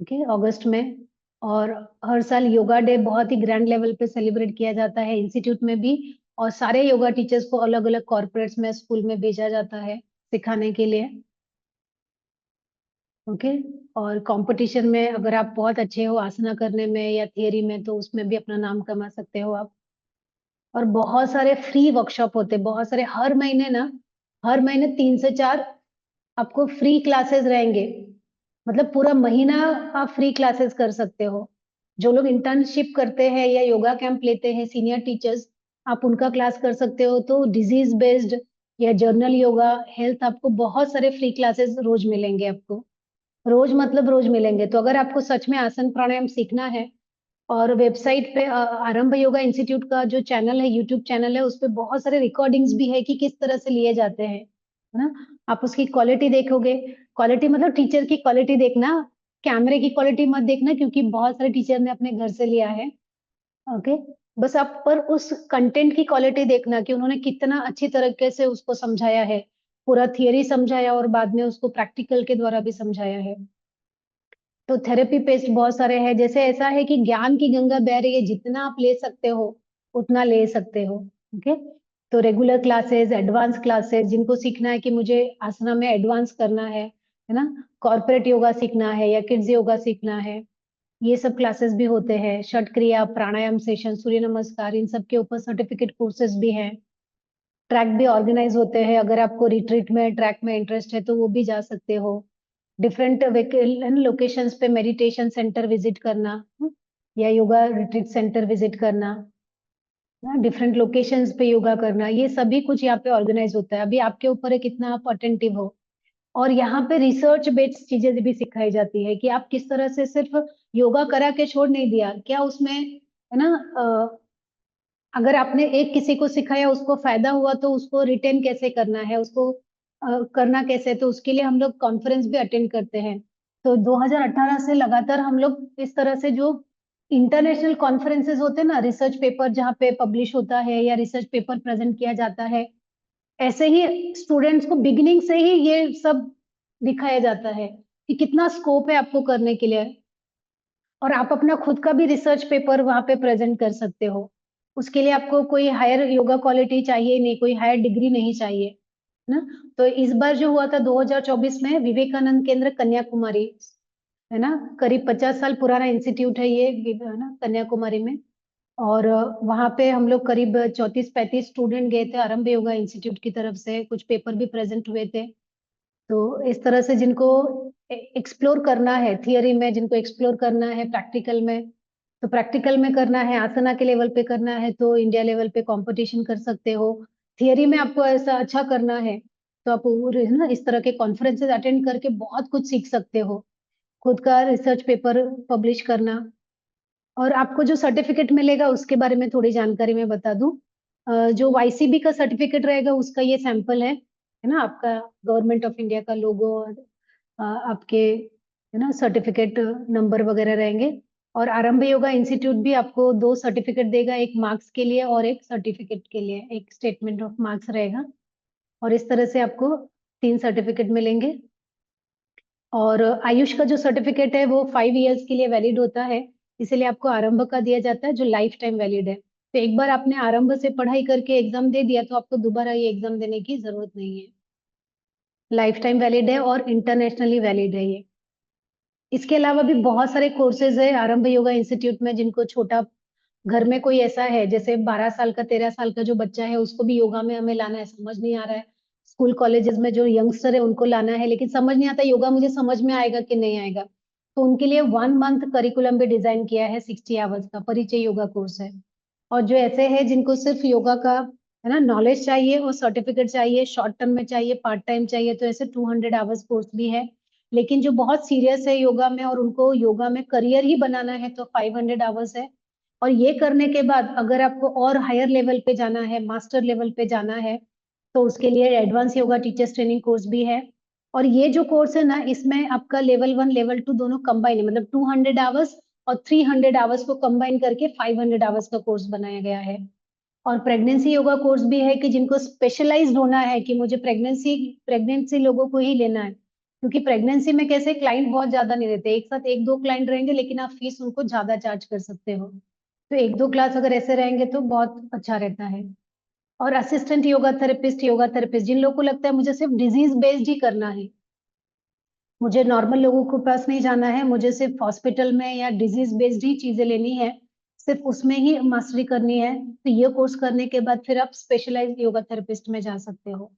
ओके, अगस्त में। और हर साल योगा डे बहुत ही ग्रैंड लेवल पे सेलिब्रेट किया जाता है इंस्टीट्यूट में भी, और सारे योगा टीचर्स को अलग अलग कॉर्पोरेट्स में, स्कूल में भेजा जाता है सिखाने के लिए, ओके। और कंपटीशन में अगर आप बहुत अच्छे हो आसना करने में या थियरी में, तो उसमें भी अपना नाम कमा सकते हो आप। और बहुत सारे फ्री वर्कशॉप होते हैं, बहुत सारे, हर महीने ना, हर महीने 3 से 4 आपको फ्री क्लासेस रहेंगे, मतलब पूरा महीना आप फ्री क्लासेस कर सकते हो। जो लोग इंटर्नशिप करते हैं या योगा कैंप लेते हैं सीनियर टीचर्स, आप उनका क्लास कर सकते हो। तो डिजीज बेस्ड या जर्नल योगा, हेल्थ, आपको बहुत सारे फ्री क्लासेस रोज मिलेंगे आपको, रोज मतलब रोज मिलेंगे। तो अगर आपको सच में आसन प्राणायाम सीखना है, और वेबसाइट पे आरंभ योगा इंस्टीट्यूट का जो चैनल है, यूट्यूब चैनल है, उस पे बहुत सारे रिकॉर्डिंग्स भी है कि किस तरह से लिए जाते हैं, है ना। आप उसकी क्वालिटी देखोगे, क्वालिटी मतलब टीचर की क्वालिटी देखना, कैमरे की क्वालिटी मत देखना, क्योंकि बहुत सारे टीचर ने अपने घर से लिया है, ओके। बस आप पर उस कंटेंट की क्वालिटी देखना कि उन्होंने कितना अच्छी तरीके से उसको समझाया है, पूरा थियरी समझाया और बाद में उसको प्रैक्टिकल के द्वारा भी समझाया है। तो थेरेपी पेस्ट बहुत सारे हैं, जैसे ऐसा है कि ज्ञान की गंगा बह रही है, जितना आप ले सकते हो उतना ले सकते हो, ओके। तो रेगुलर क्लासेस, एडवांस क्लासेस, जिनको सीखना है कि मुझे आसना में एडवांस करना है ना, कॉर्पोरेट योगा सीखना है या किड्स योगा सीखना है, ये सब क्लासेस भी होते हैं। षट क्रिया, प्राणायाम सेशन, सूर्य नमस्कार, इन सब के ऊपर सर्टिफिकेट कोर्सेज भी हैं। ट्रैक भी ऑर्गेनाइज होते हैं, अगर आपको रिट्रीट में, ट्रैक में इंटरेस्ट है तो वो भी जा सकते हो। डिफरेंट लोकेशंस पे मेडिटेशन सेंटर विजिट करना, या योगा रिट्रीट सेंटर विजिट करना, डिफरेंट लोकेशंस पे योगा करना, ये सभी कुछ यहाँ पे ऑर्गेनाइज होता है। अभी आपके ऊपर है कितना आप अटेंटिव हो। और यहाँ पे रिसर्च बेस्ड चीजें भी सिखाई जाती है कि आप किस तरह से सिर्फ योगा करा के छोड़ नहीं दिया, क्या उसमें, है ना, अगर आपने एक किसी को सिखाया, उसको फायदा हुआ, तो उसको रिटेन कैसे करना है, उसको करना कैसे, तो उसके लिए हम लोग कॉन्फ्रेंस भी अटेंड करते हैं। तो 2018 से लगातार हम लोग इस तरह से जो इंटरनेशनल कॉन्फ्रेंसेस होते हैं ना, रिसर्च पेपर जहाँ पे पब्लिश होता है या रिसर्च पेपर प्रेजेंट किया जाता है, ऐसे ही स्टूडेंट्स को बिगिनिंग से ही ये सब दिखाया जाता है कि कितना स्कोप है आपको करने के लिए, और आप अपना खुद का भी रिसर्च पेपर वहां पे प्रेजेंट कर सकते हो। उसके लिए आपको कोई हायर योगा क्वालिटी चाहिए नहीं, कोई हायर डिग्री नहीं चाहिए, है ना। तो इस बार जो हुआ था 2024 में, विवेकानंद केंद्र कन्याकुमारी, है ना, करीब 50 साल पुराना इंस्टीट्यूट है ये, है ना, कन्याकुमारी में। और वहां पे हम लोग करीब 34-35 स्टूडेंट गए थे आरंभ योगा इंस्टीट्यूट की तरफ से, कुछ पेपर भी प्रेजेंट हुए थे। तो इस तरह से जिनको एक्सप्लोर करना है थियरी में, जिनको एक्सप्लोर करना है प्रैक्टिकल में, तो प्रैक्टिकल में करना है, आसना के लेवल पे करना है, तो इंडिया लेवल पे कंपटीशन कर सकते हो। थियरी में आपको ऐसा अच्छा करना है, तो आप है ना, इस तरह के कॉन्फ्रेंसेस अटेंड करके बहुत कुछ सीख सकते हो। खुद का रिसर्च पेपर पब्लिश करना, और आपको जो सर्टिफिकेट मिलेगा उसके बारे में थोड़ी जानकारी मैं बता दूं। जो YCB का सर्टिफिकेट रहेगा, उसका ये सैंपल है है ना, आपका गवर्नमेंट ऑफ इंडिया का लोगो और आपके है ना सर्टिफिकेट नंबर वगैरह रहेंगे। और आरंभ योगा इंस्टीट्यूट भी आपको 2 सर्टिफिकेट देगा, एक मार्क्स के लिए और एक सर्टिफिकेट के लिए, एक स्टेटमेंट ऑफ मार्क्स रहेगा। और इस तरह से आपको 3 सर्टिफिकेट मिलेंगे। और आयुष का जो सर्टिफिकेट है वो 5 इयर्स के लिए वैलिड होता है, इसीलिए आपको आरंभ का दिया जाता है जो लाइफ टाइम वैलिड है। तो एक बार आपने आरंभ से पढ़ाई करके एग्जाम दे दिया तो आपको दोबारा ये एग्जाम देने की जरूरत नहीं है। लाइफ टाइम वैलिड है और इंटरनेशनली वैलिड है ये। इसके अलावा भी बहुत सारे कोर्सेज है आरंभ योगा इंस्टीट्यूट में, जिनको छोटा घर में कोई ऐसा है जैसे 12 साल का 13 साल का जो बच्चा है उसको भी योगा में हमें लाना है, समझ नहीं आ रहा है। स्कूल कॉलेजेस में जो यंगस्टर है उनको लाना है लेकिन समझ नहीं आता योगा मुझे समझ में आएगा कि नहीं आएगा, तो उनके लिए 1 मंथ करिकुलम भी डिजाइन किया है, 60 आवर्स का परिचय योगा कोर्स है। और जो ऐसे है जिनको सिर्फ योगा का है ना नॉलेज चाहिए और सर्टिफिकेट चाहिए, शॉर्ट टर्म में चाहिए, पार्ट टाइम चाहिए, तो ऐसे 200 आवर्स कोर्स भी है। लेकिन जो बहुत सीरियस है योगा में और उनको योगा में करियर ही बनाना है तो 500 आवर्स है। और ये करने के बाद अगर आपको और हायर लेवल पे जाना है, मास्टर लेवल पे जाना है, तो उसके लिए advance yoga teachers training course भी है। और ये जो कोर्स है ना इसमें आपका लेवल 1 लेवल 2 दोनों कंबाइन है, मतलब 200 आवर्स और 300 आवर्स को कंबाइन करके 500 आवर्स का कोर्स बनाया गया है। और प्रेगनेंसी योगा कोर्स भी है कि जिनको स्पेशलाइज्ड होना है कि मुझे प्रेगनेंसी लोगों को ही लेना है, क्योंकि प्रेगनेंसी में कैसे क्लाइंट बहुत ज्यादा नहीं रहते, एक साथ 1-2 क्लाइंट रहेंगे लेकिन आप फीस उनको ज्यादा चार्ज कर सकते हो। तो 1-2 क्लास अगर ऐसे रहेंगे तो बहुत अच्छा रहता है। और असिस्टेंट योगा थेरेपिस्ट जिन लोगों को लगता है मुझे सिर्फ डिजीज बेस्ड ही करना है, मुझे नॉर्मल लोगों के पास नहीं जाना है, मुझे सिर्फ हॉस्पिटल में या डिजीज बेस्ड ही चीजें लेनी है, सिर्फ उसमें ही मास्टरी करनी है, तो ये कोर्स करने के बाद फिर आप स्पेशलाइज्ड योगा थेरेपिस्ट में जा सकते हो।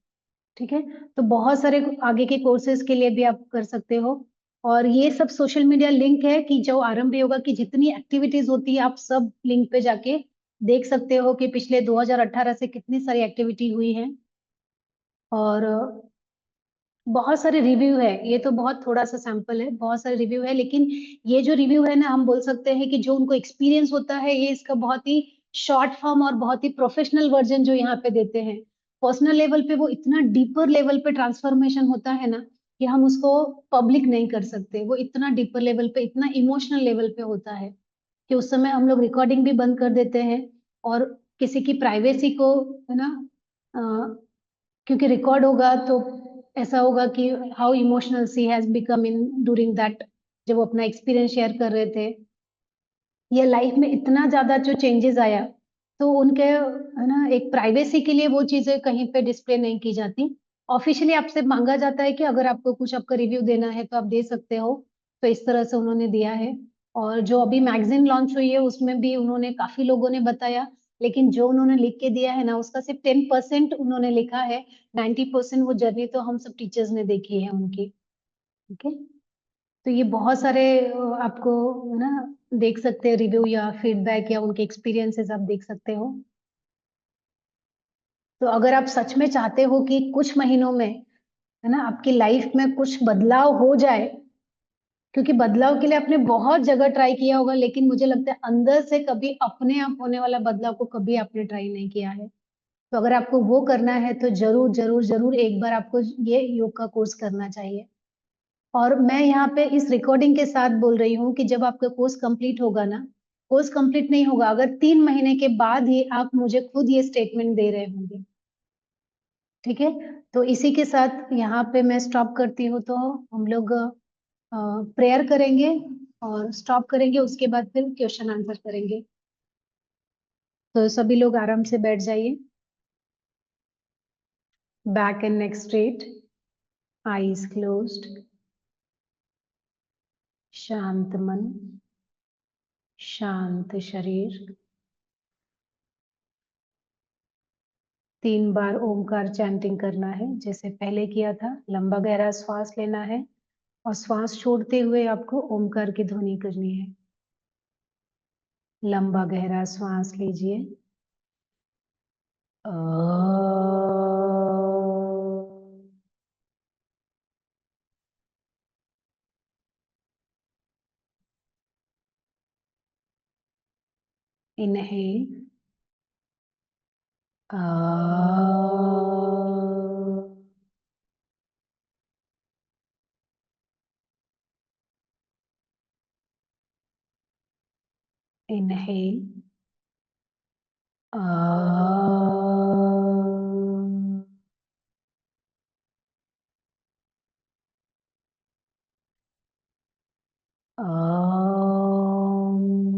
ठीक है, तो बहुत सारे आगे के कोर्सेज के लिए भी आप कर सकते हो। और ये सब सोशल मीडिया लिंक है कि जो आरंभ योगा की जितनी एक्टिविटीज होती है आप सब लिंक पे जाके देख सकते हो कि पिछले 2018 से कितनी सारी एक्टिविटी हुई है। और बहुत सारे रिव्यू है, ये तो बहुत थोड़ा सा सैंपल है, बहुत सारे रिव्यू है, लेकिन ये जो रिव्यू है ना हम बोल सकते हैं कि जो उनको एक्सपीरियंस होता है ये इसका बहुत ही शॉर्ट फॉर्म और बहुत ही प्रोफेशनल वर्जन जो यहाँ पे देते हैं। पर्सनल लेवल पे वो इतना डीपर लेवल पे ट्रांसफॉर्मेशन होता है ना कि हम उसको पब्लिक नहीं कर सकते, वो इतना डीपर लेवल पे इतना इमोशनल लेवल पे होता है कि उस समय हम लोग रिकॉर्डिंग भी बंद कर देते हैं। और किसी की प्राइवेसी को है ना क्योंकि रिकॉर्ड होगा तो ऐसा होगा कि how emotional she has become in during that, जब वो अपना एक्सपीरियंस शेयर कर रहे थे, ये लाइफ में इतना ज्यादा जो चेंजेस आया, तो उनके है ना एक प्राइवेसी के लिए वो चीजें कहीं पे डिस्प्ले नहीं की जाती। ऑफिशियली आपसे मांगा जाता है कि अगर आपको कुछ आपका रिव्यू देना है तो आप दे सकते हो, तो इस तरह से उन्होंने दिया है। और जो अभी मैगजीन लॉन्च हुई है उसमें भी उन्होंने काफी लोगों ने बताया, लेकिन जो उन्होंने लिख के दिया है ना उसका सिर्फ 10% उन्होंने लिखा है, 90% वो जर्नी तो हम सब टीचर्स ने देखी है उनकी। ओके, तो ये बहुत सारे आपको है ना देख सकते हैं रिव्यू या फीडबैक या उनके एक्सपीरियंसेस आप देख सकते हो। तो अगर आप सच में चाहते हो कि कुछ महीनों में है ना आपकी लाइफ में कुछ बदलाव हो जाए, क्योंकि बदलाव के लिए आपने बहुत जगह ट्राई किया होगा लेकिन मुझे लगता है अंदर से कभी अपने आप होने वाला बदलाव को कभी आपने ट्राई नहीं किया है, तो अगर आपको वो करना है तो जरूर जरूर जरूर एक बार आपको ये योग का कोर्स करना चाहिए। और मैं यहाँ पे इस रिकॉर्डिंग के साथ बोल रही हूँ कि जब आपका कोर्स कंप्लीट होगा ना, कोर्स कंप्लीट नहीं होगा अगर 3 महीने के बाद ही आप मुझे खुद ये स्टेटमेंट दे रहे होंगे। ठीक है, तो इसी के साथ यहाँ पे मैं स्टॉप करती हूँ, तो हम लोग प्रेयर करेंगे और स्टॉप करेंगे, उसके बाद फिर क्वेश्चन आंसर करेंगे। तो सभी लोग आराम से बैठ जाइए, back and neck straight, eyes closed, शांत मन, शांत शरीर। 3 बार ओमकार चैंटिंग करना है जैसे पहले किया था, लंबा गहरा श्वास लेना है और श्वास छोड़ते हुए आपको ओमकार की ध्वनि करनी है। लंबा गहरा श्वास लीजिए। Inhale, Inhale.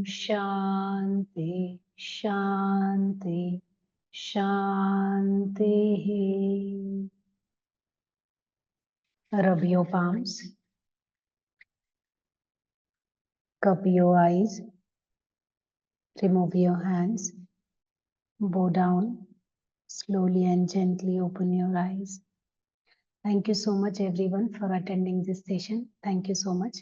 Shanti, Shanti, Shanti. Rub your palms. Cup your eyes. Remove your hands. Bow down. Slowly and gently open your eyes. Thank you so much everyone for attending this session. Thank you so much.